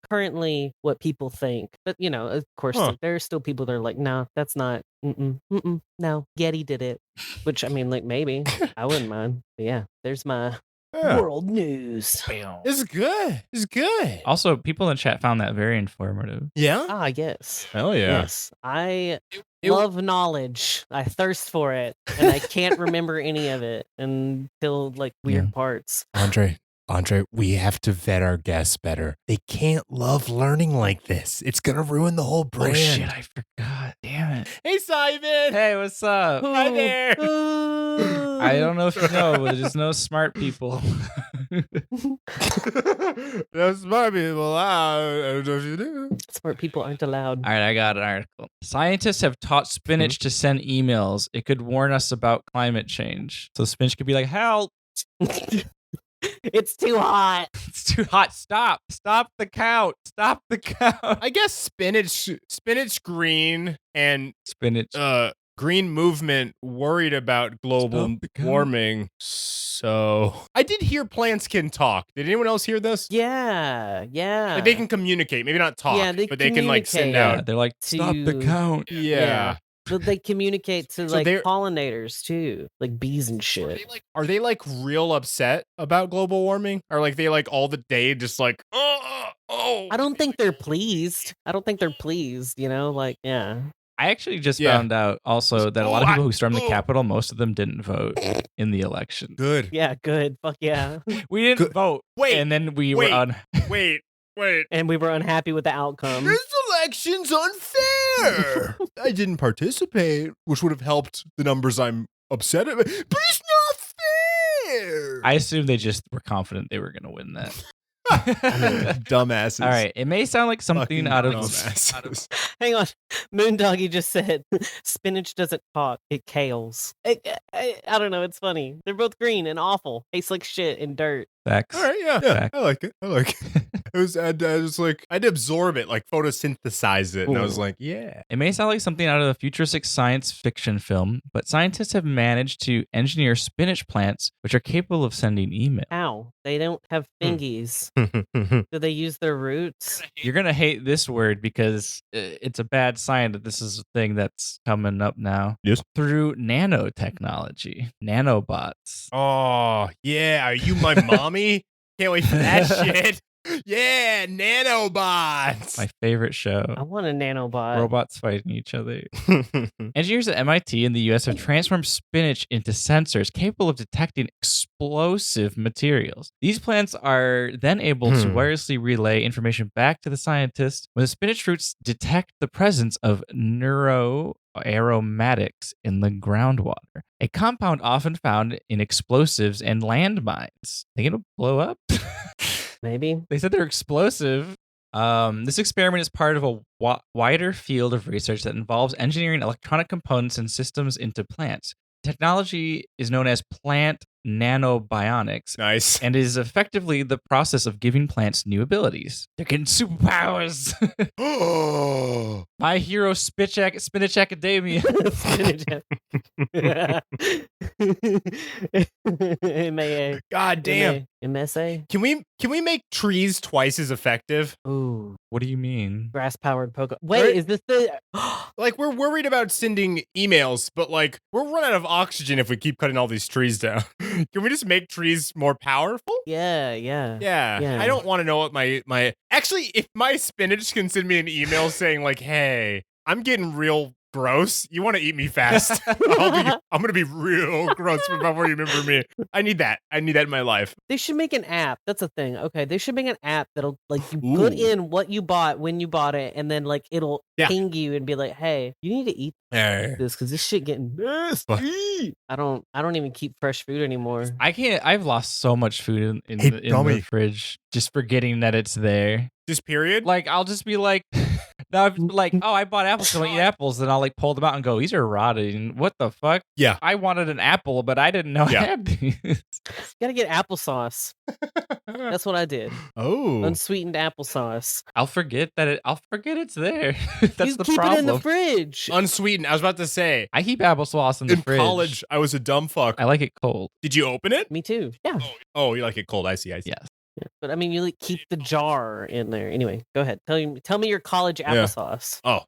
currently what people think. But you know, of course, like, there are still people that are like, no, that's not. No, Yeti did it. Which I mean, like maybe I wouldn't mind. But yeah, there's my world news. It's good. It's good. Also, people in the chat found that very informative. Yeah? Ah, yes. Hell yeah. Yes. I love knowledge. I thirst for it. And I can't remember any of it until like weird parts. Andre, Andre, we have to vet our guests better. They can't love learning like this. It's going to ruin the whole brand. Oh, shit, I forgot. Damn it. Hey, Simon. Hey, what's up? Hi there. I don't know if you know, but there's no smart people. No smart people. I don't know if you do. Smart people aren't allowed. All right, I got an article. Scientists have taught spinach to send emails. It could warn us about climate change. So spinach could be like, help. It's too hot. It's too hot. Stop. Stop the count. Stop the count. I guess spinach green and Spinach. green movement worried about global warming. So I did hear plants can talk. Did anyone else hear this? Yeah. Like they can communicate, maybe not talk, Yeah, they but they can like send communicate. out. They're like, stop the to- count. Yeah. But they communicate to So like they're- pollinators too, like bees and shit. Are they like real upset about global warming? Or like they like all the day just like oh. I don't think they're pleased. You know, like yeah. I actually just Yeah. found out also that a lot of people who stormed the Capitol, most of them didn't vote in the election. Good. Yeah, good. Fuck yeah. We didn't Good. vote. Wait, and then we wait. were on. Wait. And we were unhappy with the outcome. This election's unfair. I didn't participate, which would have helped the numbers I'm upset at. But it's not fair. I assume they just were confident they were going to win that. Dumbasses. All right. It may sound like something Fucking out of. dumbasses. Hang on. Moondoggy just said spinach doesn't talk, it kales. I don't know, it's funny. They're both green and awful. Tastes like shit and dirt. Facts. All right, yeah, Fact. I like it. It was, I was like, I'd absorb it, like photosynthesize it, and I was Ooh. like, yeah. It may sound like something out of a futuristic science fiction film, but scientists have managed to engineer spinach plants which are capable of sending email. Ow. They don't have fingies. Do they use their roots? You're going to hate this word because it's a bad sign that this is a thing that's coming up now. Yes. Through nanotechnology, nanobots. Oh yeah, are you my mommy? Can't wait for that shit. Yeah, nanobots. My favorite I show. want a nanobot. Robots fighting each other. Engineers at MIT in the US have transformed spinach into sensors capable of detecting explosive materials. These plants are then able to wirelessly relay information back to the scientists when the spinach roots detect the presence of neuroaromatics in the groundwater, a compound often found in explosives and landmines. They gonna blow up? Maybe. They said they're explosive. This experiment is part of a wider field of research that involves engineering electronic components and systems into plants. Technology is known as plant nanobionics Nice. and is effectively the process of giving plants new abilities. They're getting superpowers. Oh. My hero, Spinach Academia. Spinach. MAA. God damn. MSA. Can we make trees twice as effective? Ooh. What do you mean? Grass powered Pokemon. Wait, Right. is this the Like we're worried about sending emails, but like we're running out of oxygen if we keep cutting all these trees down. Can we just make trees more powerful? Yeah. Yeah. I don't want to know what my actually if my spinach can send me an email saying like, hey, I'm getting real gross. You want to eat me fast? I'm gonna be real gross before you remember me. I need that in my life. They should make an app. That's a thing. Okay, they should make an app that'll like you put Ooh. in what you bought when you bought it, and then like it'll Yeah. ping you and be like, "Hey, you need to eat this because this shit getting nasty." I don't even keep fresh food anymore. I can't. I've lost so much food in Hey, the dummy. fridge just forgetting that it's there. Just period. Like I'll just be like, now I'm like, oh, I bought apples. So I eat apples. Then I'll like pull them out and go, these are rotting. What the fuck? Yeah. I wanted an apple, but I didn't know Yeah. I had these. You gotta get applesauce. That's what I did. Oh. Unsweetened applesauce. I'll forget it's there. That's You the keep problem. it in the fridge. Unsweetened. I was about to say. I keep applesauce in the In fridge. college, I was a dumb fuck. I like it cold. Did you open it? Me too. Yeah. Oh, you like it cold. I see. Yes. Yeah. But I mean, you like keep the jar in there. Anyway, go ahead. Tell me your college applesauce. Oh.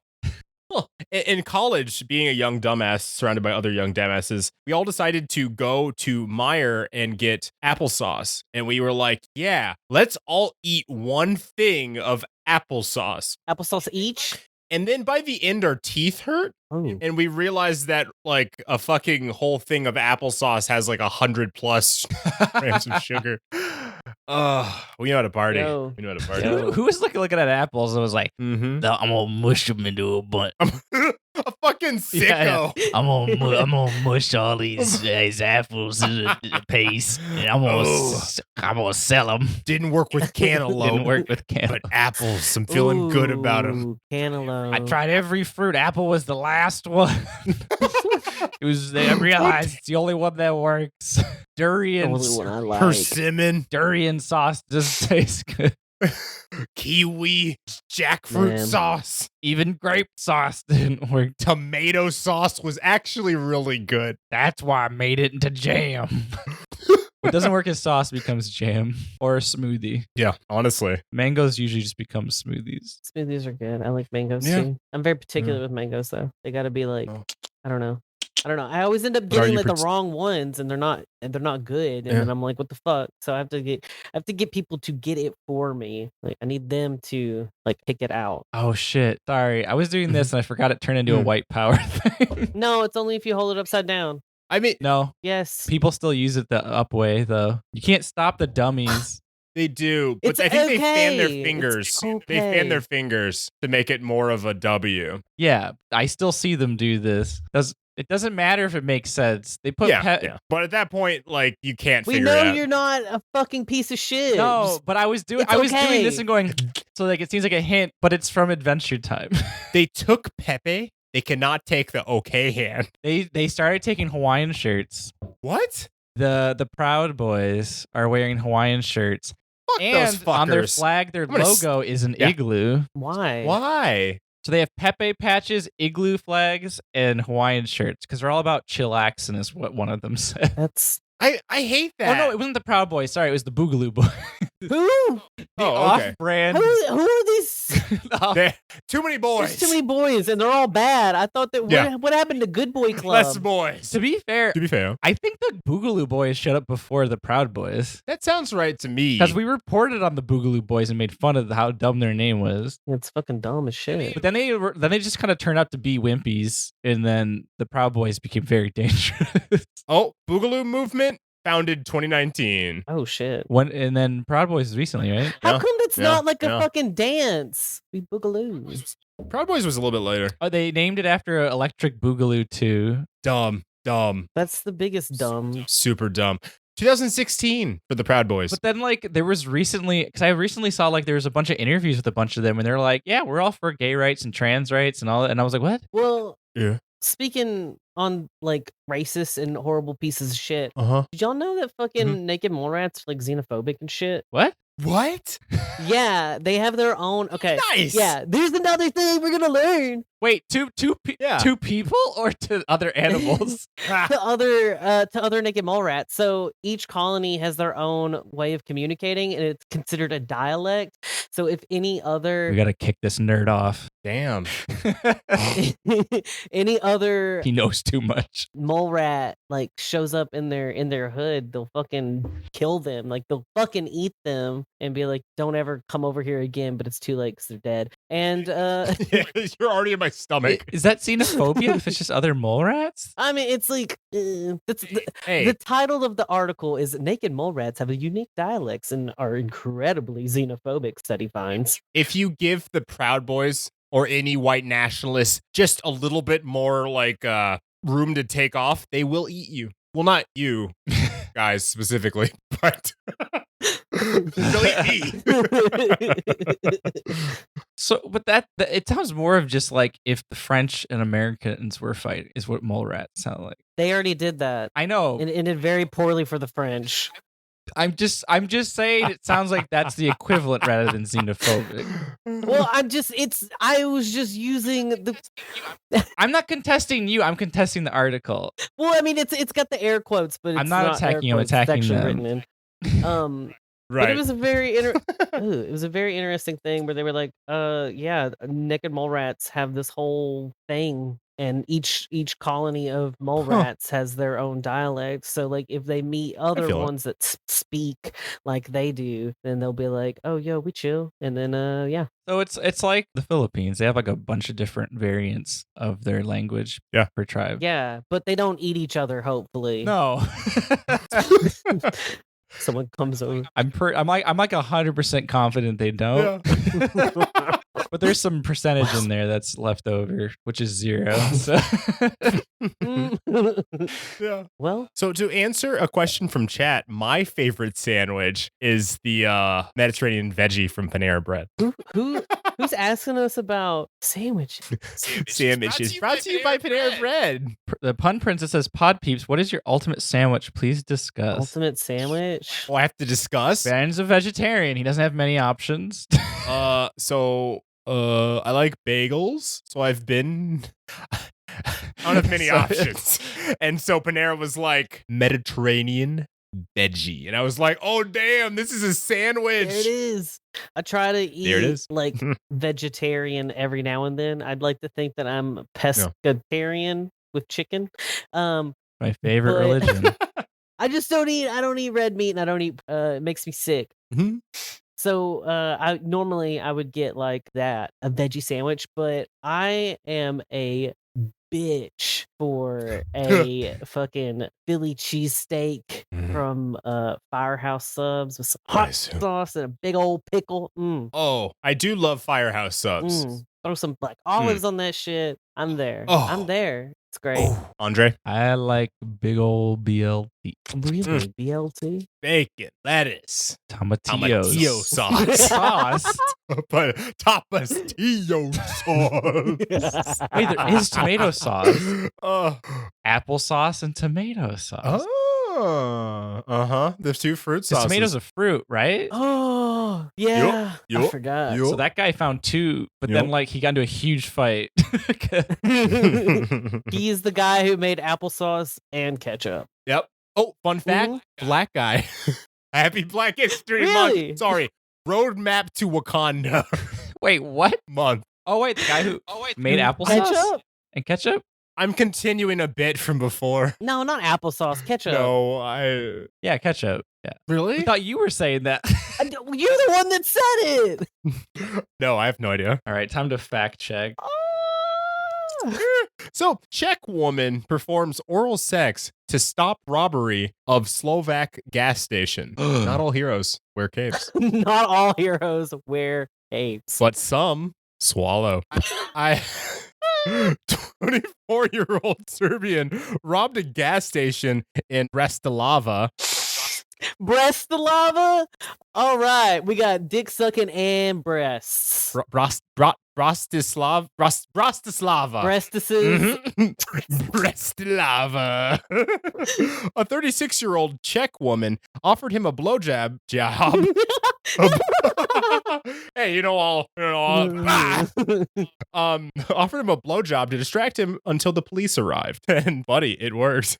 Well, in college, being a young dumbass surrounded by other young dumbasses, we all decided to go to Meijer and get applesauce. And we were like, yeah, let's all eat one thing of applesauce. Applesauce each. And then by the end, our teeth hurt. Oh. And we realized that like a fucking whole thing of applesauce has like 100+ grams of sugar. We know how to party. Yo. We know how to party. Yo. Who was looking at apples and was like, Mm-hmm. "No, I'm gonna mush them into a bunch. A fucking sicko. I'm gonna mush all these apples in a paste, and I'm gonna sell them." Didn't work with cantaloupe. Didn't work with cantaloupe. But apples, I'm feeling good about them. Ooh, cantaloupe. I tried every fruit. Apple was the last one. I realized it's the only one that works. The Durian. only one I like. Persimmon, Durian sauce doesn't taste good. kiwi, jackfruit Man. sauce, Even grape sauce didn't work. tomato sauce was actually really good. That's why I made it into jam. What doesn't work as sauce becomes jam or a smoothie. Yeah, honestly. Mangoes usually just become smoothies. Smoothies are good. I like mangoes Yeah. too. I'm very particular with mangoes though. They got to be like, Oh. I don't know. I always end up But are getting you like the wrong ones, and they're not good. And Yeah. then I'm like, what the fuck? So I have to get people to get it for me. Like I need them to like pick it out. Oh shit. Sorry. I was doing this and I forgot it turned into a white power thing. No, it's only if you hold it upside down. I mean, No. Yes. People still use it the up way though. You can't stop the dummies. they do, but It's I think they fan their okay. fingers. It's They fan their okay. fingers to make it more of a W. Yeah, I still see them do this. It doesn't matter if it makes sense. They put Yeah. But at that point, like, you can't We figure it know out. you're not a fucking piece of shit. No, Just- but I was doing It's doing okay. this and going so like it seems like a hint, but it's from Adventure Time. They took Pepe. They cannot take the okay hand. They started taking Hawaiian shirts. What? The Proud Boys are wearing Hawaiian shirts. Fuck And those fuckers. on their flag, their I'm gonna logo is an Yeah. igloo. Why? Why? So they have Pepe patches, igloo flags, and Hawaiian shirts because they're all about chillaxing, is what one of them said. That's I hate that. Oh no, it wasn't the Proud Boys. Sorry, it was the Boogaloo Boys. who? The Oh, okay. off-brand. Who are these? Too many boys. There's too many boys, and they're all bad. I thought that Yeah. what happened to Good Boy Club? Less boys. To be fair, To be fair, I think the Boogaloo Boys showed up before the Proud Boys that sounds right to me. because we reported on the Boogaloo Boys and made fun of how dumb their name was. It's fucking dumb as shit. But then they just kind of turned out to be wimpies, and then the Proud Boys became very dangerous. Oh, Boogaloo Movement founded 2019. Oh shit! And then Proud Boys recently, right? How Yeah, come that's yeah, not like a yeah. fucking dance? We boogaloo. Proud Boys was a little bit later. Oh, they named it after Electric Boogaloo 2. Dumb. That's the biggest dumb. Super dumb. 2016 for the Proud Boys. But then, like, there was recently, because I recently saw, like, there was a bunch of interviews with a bunch of them, and they're like, yeah, we're all for gay rights and trans rights and all that. And I was like, what? Well, Yeah. speaking on like racist and horrible pieces of shit. Uh-huh. Did y'all know that fucking naked mole rats like xenophobic and shit? What? What? Yeah, they have their own. Okay. Nice. Yeah, there's another thing we're gonna learn. Wait, two people or to other animals? to other naked mole rats. So each colony has their own way of communicating, and it's considered a dialect. So if any We other gotta kick this nerd off. Damn. any other He knows too much. mole rat like shows up in their hood, they'll fucking kill them. Like they'll fucking eat them and be like, "Don't ever come over here again." But it's too late because they're dead. And You're already in my stomach. Is that xenophobia if it's just other mole rats? I mean, it's like that's Hey. the title of the article is "Naked Mole Rats Have a Unique Dialects and Are Incredibly Xenophobic." Study finds. If you give the Proud Boys or any white nationalists just a little bit more like room to take off, they will eat you. Well, not you guys specifically, but they'll eat me. So, but that it sounds more of just like if the French and Americans were fighting, is what mole rats sound like. They already did that. I know. And ended very poorly for the French. I'm just saying it sounds like that's the equivalent rather than xenophobic. Well, I was just using the. I'm not contesting you. I'm contesting the article. Well, I mean, it's got the air quotes, but it's I'm not attacking air you, I'm quotes, attacking it's actually them. written in. But Right. it was a very it was a very interesting thing where they were like, yeah, naked mole rats have this whole thing, and each colony of mole rats has their own dialect. So like if they meet other feel it. ones that speak like they do, then they'll be like, "Oh, yo, we chill." And then yeah. So it's like the Philippines. They have like a bunch of different variants of their language per tribe. Yeah, but they don't eat each other, hopefully. No. Someone comes over. I'm like 100% confident they don't. Yeah. But there's some percentage in there that's left over, which is 0. So Yeah. Well, So to answer a question from chat, my favorite sandwich is the Mediterranean veggie from Panera Bread. who's asking us about sandwiches? Sandwiches brought to you by Panera Bread. the pun princess says, "Pod peeps, what is your ultimate sandwich? Please discuss." Ultimate sandwich. Oh, I have to discuss. Ben's a vegetarian. He doesn't have many options. I like bagels, so I've been. I don't have many options, and so Panera was like Mediterranean veggie, and I was like, oh damn, this is a sandwich. There it is. I try to There it eat is. like vegetarian every now and then. I'd like to think that I'm pescatarian with chicken. My favorite But- religion. I just don't eat. I don't eat red meat, and I don't eat. It makes me sick. Mhm. So I normally would get like that, a veggie sandwich, but I am a bitch for a fucking Philly cheesesteak Mhm. from Firehouse Subs with some hot Nice. sauce and a big old pickle. Oh, I do love Firehouse subs. Throw some black olives on that shit. I'm there. Oh. I'm there. It's great. Oh, Andre, I like big old BLT. Really? BLT? bacon, lettuce, Tomatillos. tomatillo sauce, Sauce. but tapastillo sauce. Wait, there is tomato sauce. Oh. Applesauce and tomato sauce. There's two fruit The sauces. tomato's a fruit, right? Oh, yeah. I yup, forgot. yup. So that guy found 2, but then Yup. like he got into a huge fight. He's the guy who made applesauce and ketchup. Yep. Oh, fun fact: black guy. Happy Black History Really? Month. Sorry, roadmap to Wakanda Wait, what? month. Oh wait, the guy who made applesauce Ketchup? and ketchup? I'm continuing a bit from before. No, not applesauce. Ketchup. No, I Yeah, ketchup. Yeah. really I thought you were saying that. You're the one that said it. no, I have no idea. All right, time to fact check. So, Czech woman performs oral sex to stop robbery of Slovak gas station. Not all heroes wear capes, Not all heroes wear capes. but some swallow. I 24-year-old Serbian robbed a gas station in Bratislava. Bratislava? All right. We got dick sucking and breasts. Bratislava. Breastises. Bratislava. A 36-year-old Czech woman offered him a blowjob job. Hey, offered him a blowjob to distract him until the police arrived. And buddy, it worked.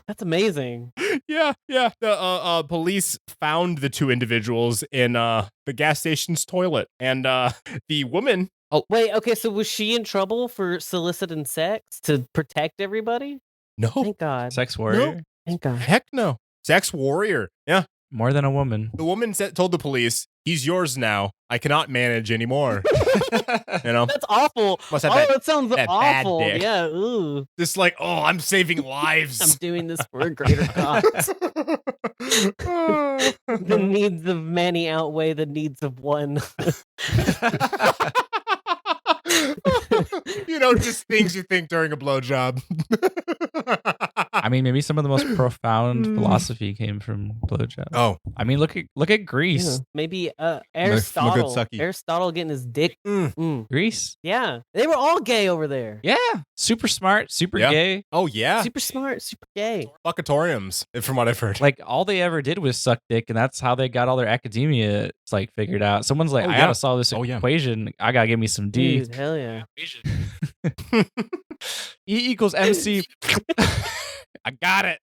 That's amazing. Yeah. The police found the two individuals in the gas station's toilet, and the woman. Oh Wait, okay, so was she in trouble for soliciting sex to protect everybody? no! Thank God. Sex warrior. Thank God. Heck no! Sex warrior. Yeah. More than a woman. The woman told the police, "He's yours now. I cannot manage anymore." That's awful. Must have That sounds that bad awful. dick. Yeah, ooh. Just like, oh, I'm saving lives. I'm doing this for a greater cause. The needs of many outweigh the needs of one. Just things you think during a blowjob. I mean, maybe some of the most profound philosophy came from blowjob. Oh, I mean, look at Greece. Yeah. Maybe Aristotle. sucky. Aristotle getting his dick. Greece. Yeah, they were all gay over there. Yeah, super smart, super Yeah. gay. oh yeah. Super smart, super gay. Fuckatoriums, from what I've heard. Like all they ever did was suck dick, and that's how they got all their academia. It's like figured out. Someone's like, Oh, I yeah. gotta solve this Oh, yeah. equation. I gotta give me some D. Dude, hell yeah. E equals MC. I got it.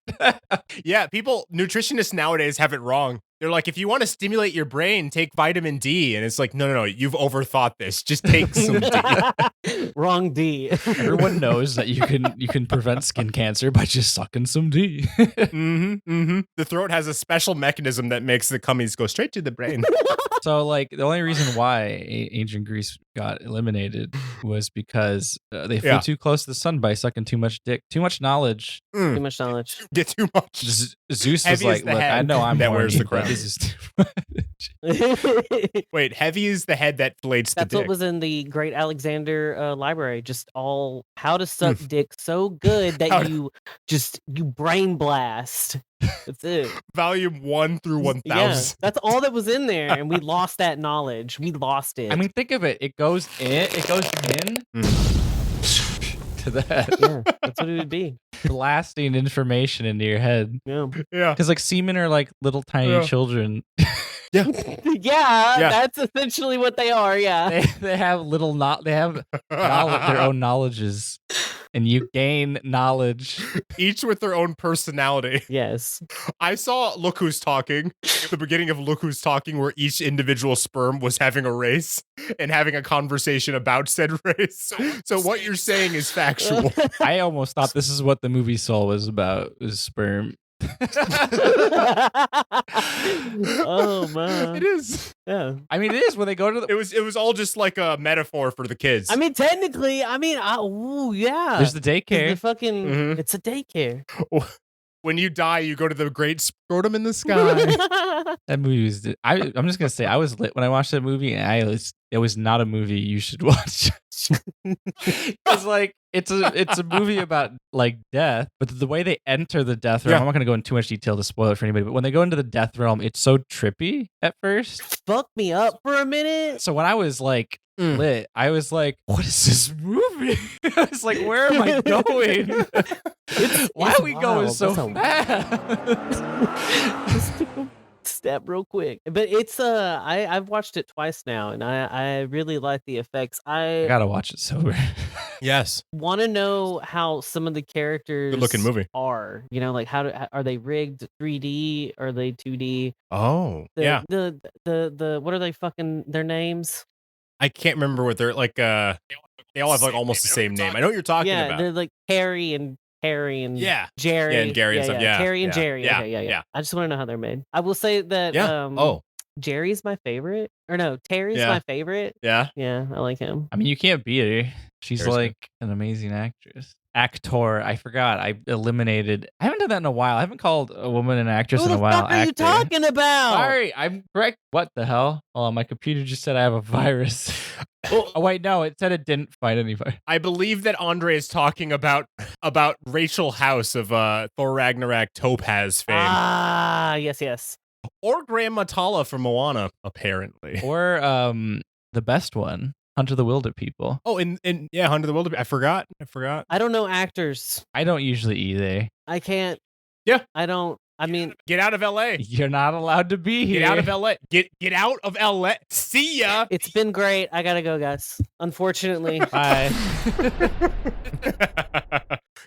Yeah, nutritionists nowadays have it wrong. They're like, if you want to stimulate your brain, take vitamin D. And it's like, no, you've overthought this. Just take some D. Wrong D. Everyone knows that you can prevent skin cancer by just sucking some D. The throat has a special mechanism that makes the cummies go straight to the brain. So, like, the only reason why ancient Greece got eliminated was because they flew too close to the sun by sucking too much dick. Too much knowledge. Too much knowledge. Get too much. Zeus Heavy was is like, the look, head I know I'm that horny, wears the but crown. this is too much. Wait, heavy is the head that flates the That's dick. what was in the Great Alexander library. Just all how to suck dick so good that you brain blast. That's it. Volume 1 through 1000. Yeah, that's all that was in there, and we lost that knowledge. We lost it. I mean, think of it. It goes in to the head. Yeah, that's what it would be. Blasting information into your head. Yeah. Because like semen are like little tiny children. Yeah, that's essentially what they are. Yeah, they have they have their own knowledges, and you gain knowledge. Each with their own personality. Yes. I saw Look Who's Talking, at the beginning of Look Who's Talking, where each individual sperm was having a race and having a conversation about said race. So what you're saying is factual. I almost thought this is what the movie Soul was about, was sperm. Oh man, it is. Yeah, I mean, it is when they go to the. It was all just like a metaphor for the kids. I mean, technically, yeah. There's the daycare. The fucking, it's a daycare. When you die, you go to the great scrotum in the sky. That movie was. I'm just gonna say I was lit when I watched that movie, and it was not a movie you should watch. It's like it's a movie about like death, but the way they enter the death realm, I'm not gonna go into too much detail to spoil it for anybody. But when they go into the death realm, it's so trippy at first. Fuck me up for a minute. So when I was like lit, I was like, "What is this movie?" I was like, "Where am I going? Why are we going so fast?" Step real quick, but it's I've watched it twice now, and I really like the effects. I gotta watch it sober. Yes, want to know how some of the characters good looking movie are. You know, like are they rigged 3D? Are they 2D? Oh, The what are they fucking their names? I can't remember what they're like. They all have like almost the same name. I know what you're talking about. Yeah, they're like Harry and Jerry and Gary and stuff. Yeah, Terry and Jerry. Yeah, Okay, yeah. yeah. I just want to know how they're made. I will say that Jerry's my favorite. Or no, Terry's my favorite. Yeah. Yeah, I like him. I mean, you can't beat her. She's There's like an amazing actress. Actor. I forgot. I eliminated. I haven't done that in a while. I haven't called a woman an actress in a while. What the fuck are you talking about? Sorry, I'm correct. What the hell? Oh, my computer just said I have a virus. Oh wait, no, it said it didn't find any virus. I believe that Andre is talking about Rachel House of Thor Ragnarok Topaz fame. Ah, yes. Or Grandma Tala from Moana, apparently. Or the best one, Hunter the Wilder People. Oh, and Hunter the Wilder. I forgot. I don't know actors. I don't usually either. I can't. Yeah. I don't. I mean, get out of LA. You're not allowed to be here. Get out of LA. Get out of LA. See ya. It's been great. I gotta go, guys. Unfortunately. Bye.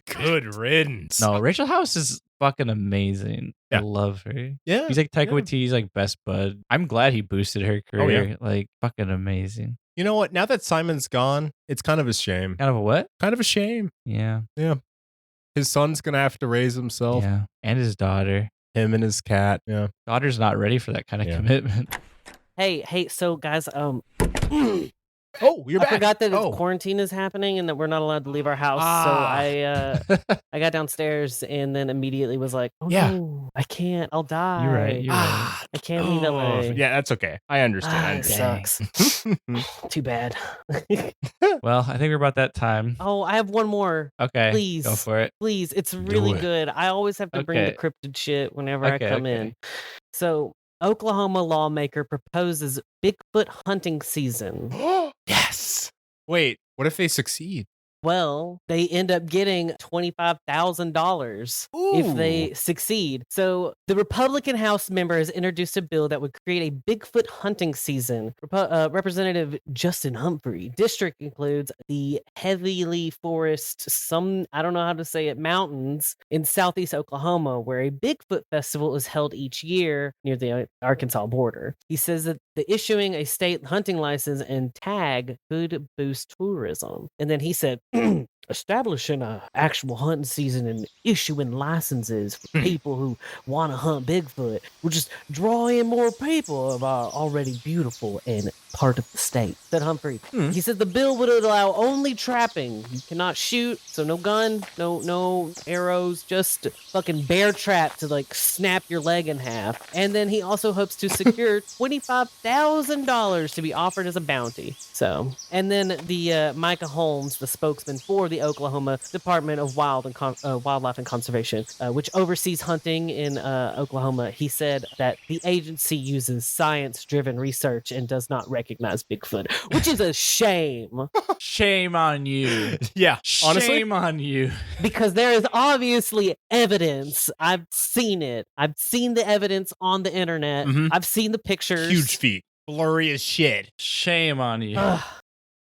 Good riddance. No, Rachel House is fucking amazing. Yeah. I love her. Yeah. He's like Taika Waititi's like best bud. I'm glad he boosted her career. Oh, yeah. Like fucking amazing. You know what? Now that Simon's gone, it's kind of a shame. Kind of a what? Kind of a shame. Yeah. Yeah. His son's gonna have to raise himself. Yeah. And his daughter. Him and his cat. Yeah. Daughter's not ready for that kind of commitment. Hey, so guys, Oh, you're back. I forgot that quarantine is happening and that we're not allowed to leave our house. So I got downstairs and then immediately was like, no, I can't. I'll die. You're right. I can't leave LA. Yeah, that's okay. I understand. It sucks. Too bad. Well, I think we're about that time. Oh, I have one more. Okay. Please. Go for it. Please. It's really good. I always have to bring the cryptid shit whenever I come in. So Oklahoma lawmaker proposes Bigfoot hunting season. Yes. Wait, what if they succeed? Well, they end up getting $25,000 if they succeed. So the Republican House member has introduced a bill that would create a Bigfoot hunting season. Representative Justin Humphrey district includes the heavily forest, I don't know how to say it, mountains in southeast Oklahoma, where a Bigfoot festival is held each year near the Arkansas border. He says that the issuing a state hunting license and tag could boost tourism. And then he said, establishing an actual hunting season and issuing licenses for people who want to hunt Bigfoot will just draw in more people of our already beautiful and part of the state, said Humphrey. He said the bill would allow only trapping. You cannot shoot, so no gun, no arrows, just fucking bear trap to like snap your leg in half. And then he also hopes to secure $25,000 to be offered as a bounty. So, and then the Micah Holmes, the spokesman for the Oklahoma Department of Wildlife and Conservation, which oversees hunting in Oklahoma, he said that the agency uses science-driven research and does not recognize Bigfoot, which is a shame. Shame on you. Yeah, honestly. Shame on you. Because there is obviously evidence. I've seen it. I've seen the evidence on the internet. I've seen the pictures. Huge feet. Blurry as shit. Shame on you.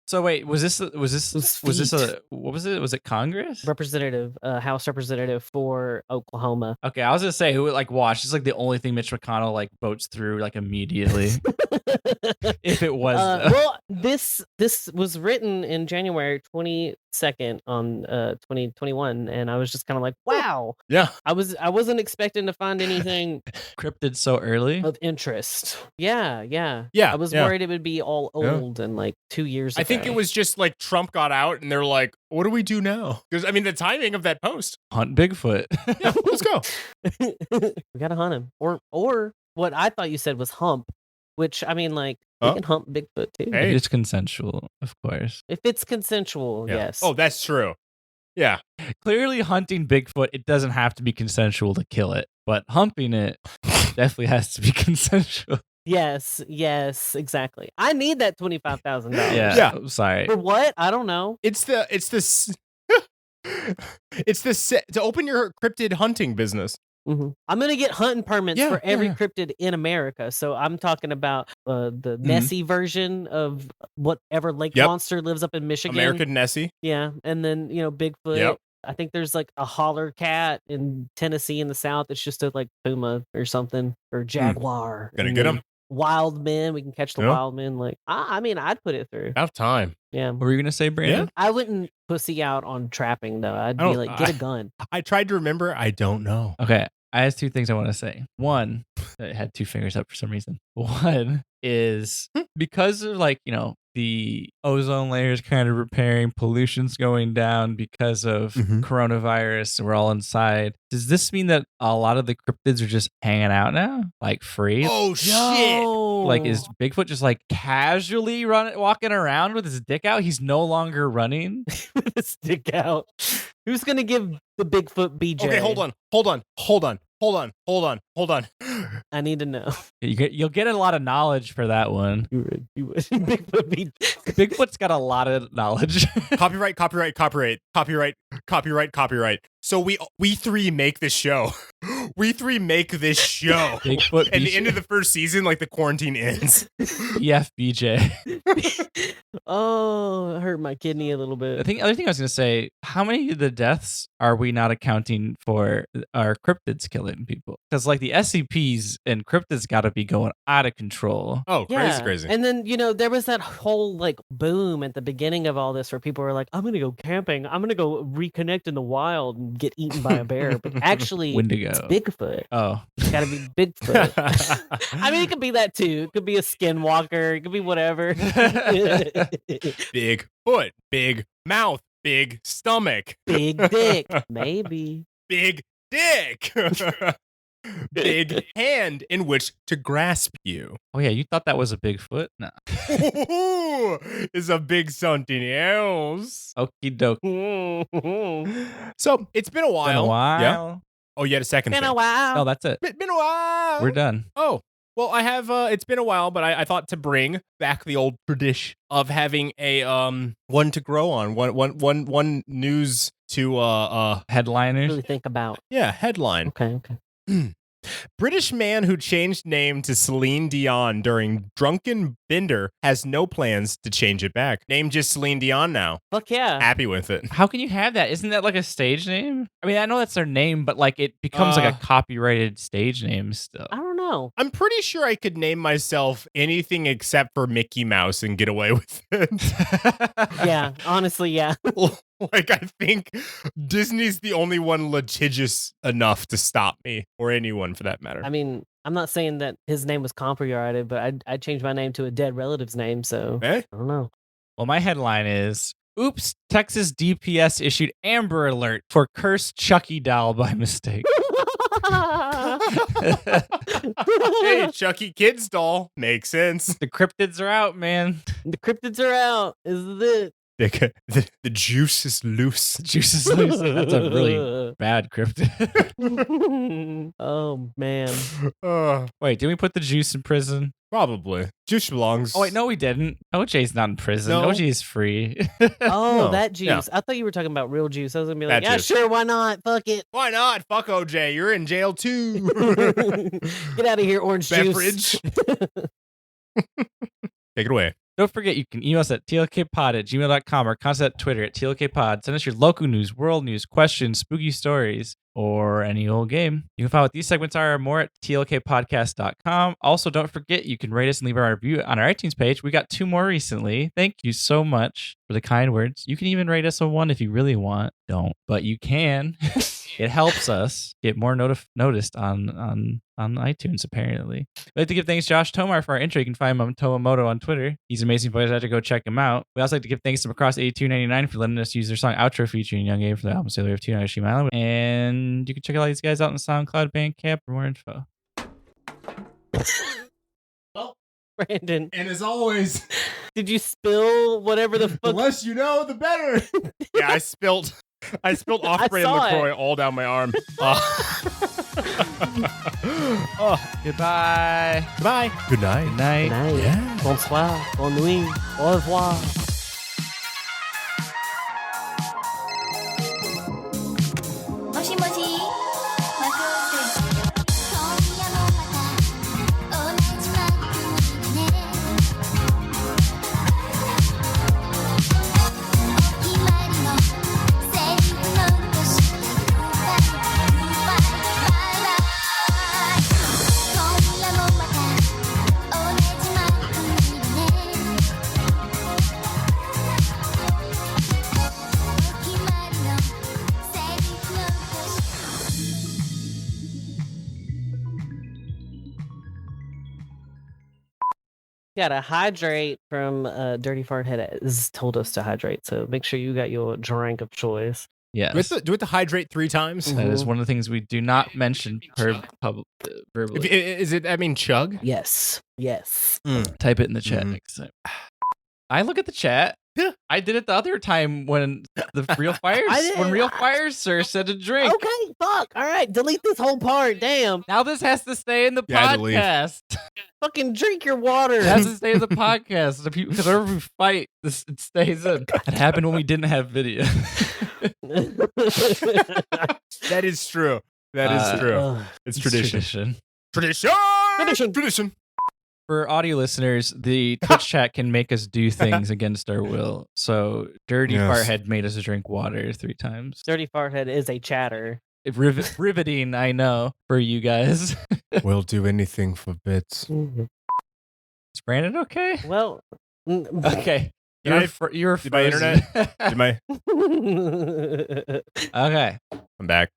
So wait, was this what was it? Was it Congress? House representative for Oklahoma. Okay, I was gonna say who would like watch. It's like the only thing Mitch McConnell like votes through like immediately. If it was well, this was written in January 22nd on 2021, and I was just kind of like, wow. Yeah. I wasn't expecting to find anything cryptid so early of interest. Yeah. Yeah, I was yeah. worried it would be all old and like 2 years ago. I think it was just like Trump got out and they're like, what do we do now? Because I mean, the timing of that post. Hunt Bigfoot. Yeah, let's go. We gotta hunt him. Or what I thought you said was hump, which I mean, like, we can hump Bigfoot too. Hey. If it's consensual, of course. If it's consensual, Yeah. yes. Oh, that's true. Yeah. Clearly hunting Bigfoot, it doesn't have to be consensual to kill it, but humping it definitely has to be consensual. Yes, exactly. I need that $25,000. Yeah. Sorry. For what? I don't know. It's the to open your cryptid hunting business. I'm gonna get hunting permits for every cryptid in America. So I'm talking about the Nessie version of whatever lake monster lives up in Michigan. American Nessie. Yeah, and then Bigfoot. Yep. I think there's like a holler cat in Tennessee in the South. It's just a like puma or something or jaguar. Gonna get them. Wild men. We can catch the wild men. Like I mean, I'd put it through. About time. Yeah. What were you gonna say, Brandon? I wouldn't pussy out on trapping though. I'd be like, get a gun. I tried to remember. I don't know. Okay. I have two things I want to say. One, I had two fingers up for some reason. One is because of the ozone layer is kind of repairing, pollution's going down because of coronavirus. We're all inside. Does this mean that a lot of the cryptids are just hanging out now, like free? Oh shit! Like, is Bigfoot just like casually walking around with his dick out? He's no longer running with his dick out. Who's gonna give the Bigfoot BJ? Okay, hold on. I need to know. You'll get a lot of knowledge for that one. You would. Bigfoot's got a lot of knowledge. Copyright. So we three make this show. Bigfoot. At the end of the first season, like the quarantine ends. BJ. Oh, it hurt my kidney a little bit. Other thing I was going to say, how many of the deaths are we not accounting for are cryptids killing people? Because like the SCPs and cryptids got to be going out of control. Oh, crazy. And then, there was that whole like boom at the beginning of all this where people were like, I'm going to go camping. I'm going to go reconnect in the wild and get eaten by a bear. But actually, it's Bigfoot. Oh. It's got to be Bigfoot. I mean, it could be that too. It could be a skinwalker. It could be whatever. Big foot, big mouth, big stomach. Big dick. Maybe. Big dick. Big hand in which to grasp you. Oh yeah, you thought that was a Bigfoot? No. It's a big something else. Okie doke. So it's been a while. Yeah. Oh, you had a second Been thing. a while. No, that's it. Been a while. We're done. Oh, Well, I have. It's been a while, but I thought to bring back the old tradition of having a one to grow on, one news to Headliners. Really think about. yeah, headline. Okay. British man who changed name to Celine Dion during drunken bender has no plans to change it back. Name just Celine Dion now. Fuck yeah. Happy with it. How can you have that? Isn't that like a stage name? I mean, I know that's their name, but like it becomes like a copyrighted stage name still. I don't know. I'm pretty sure I could name myself anything except for Mickey Mouse and get away with it. Yeah, honestly, yeah. Like, I think Disney's the only one litigious enough to stop me, or anyone for that matter. I mean, I'm not saying that his name was copyrighted, but I'd change my name to a dead relative's name, so Eh? I don't know. Well, my headline is, oops, Texas DPS issued Amber Alert for cursed Chucky doll by mistake. Hey, Chucky Kids doll. Makes sense. The cryptids are out, man. The cryptids are out. Is it? The juice is loose. Juice is loose. That's a really bad cryptid. Oh, man. Wait, did we put the juice in prison? Probably. Juice belongs. Oh, wait, no, we didn't. OJ's not in prison. No. OJ is free. Oh, No, that juice. yeah. I thought you were talking about real juice. I was going to be like, That yeah, juice. sure, why not? Fuck it. Why not? Fuck OJ. You're in jail too. Get out of here, orange Beverage. juice. Take it away. Don't forget, you can email us at tlkpod@gmail.com or contact Twitter at tlkpod. Send us your local news, world news, questions, spooky stories, or any old game. You can find what these segments are and more at tlkpodcast.com. Also, don't forget, you can rate us and leave our review on our iTunes page. We got 2 more recently. Thank you so much for the kind words. You can even rate us a 1 if you really want. Don't, but you can. It helps us get more noticed on iTunes, apparently. We'd like to give thanks to Josh Tomar for our intro. You can find him on Tomomoto on Twitter. He's an amazing voice actor. Go check him out. We also like to give thanks to Macross8299 for letting us use their song Outro featuring Young Abe for the album Sailor of 2 Nagashima Island. And you can check out all these guys out on SoundCloud, Bandcamp for more info. Well, Brandon, and as always, did you spill whatever the fuck? the less you know, the better. Yeah, I spilled off-brand saw LaCroix all down my arm. Goodbye. Goodbye. Good night. Good night. Good night. Yeah. Bonsoir. Bonne nuit. Au revoir. もしもしマクロス今夜もまた同じマックにねお決まりのセリフ残してグッバイグッバイバイバイ今夜もまた同じマックにねお決まりのセリフ残して Gotta hydrate from Dirty Fart Head has told us to hydrate, so make sure you got your drink of choice. Yes. Do we have to hydrate 3 times? That is one of the things we do not mention verbally. Is it, I mean, chug? Yes. Yes. Type it in the chat Mhm. next time. I look at the chat. Yeah. I did it the other time when the Real Fires Sir said to drink. Okay, fuck. All right, delete this whole part. Damn. Now this has to stay in the Yeah, I had to leave. podcast. Fucking drink your water. It has to stay in the podcast. Because whenever we fight, it stays in. It happened when we didn't have video. That is true. That is true. Ugh. It's tradition. Tradition. Tradition. For audio listeners, the Twitch chat can make us do things against our will. So Dirty Yes. Farthead made us drink water 3 times. Dirty Fart Head is a chatter. Riveting, I know, for you guys. We'll do anything for bits. Is Brandon okay? Well, Okay. Did You're did my frozen. internet- Did my... Okay. I'm back.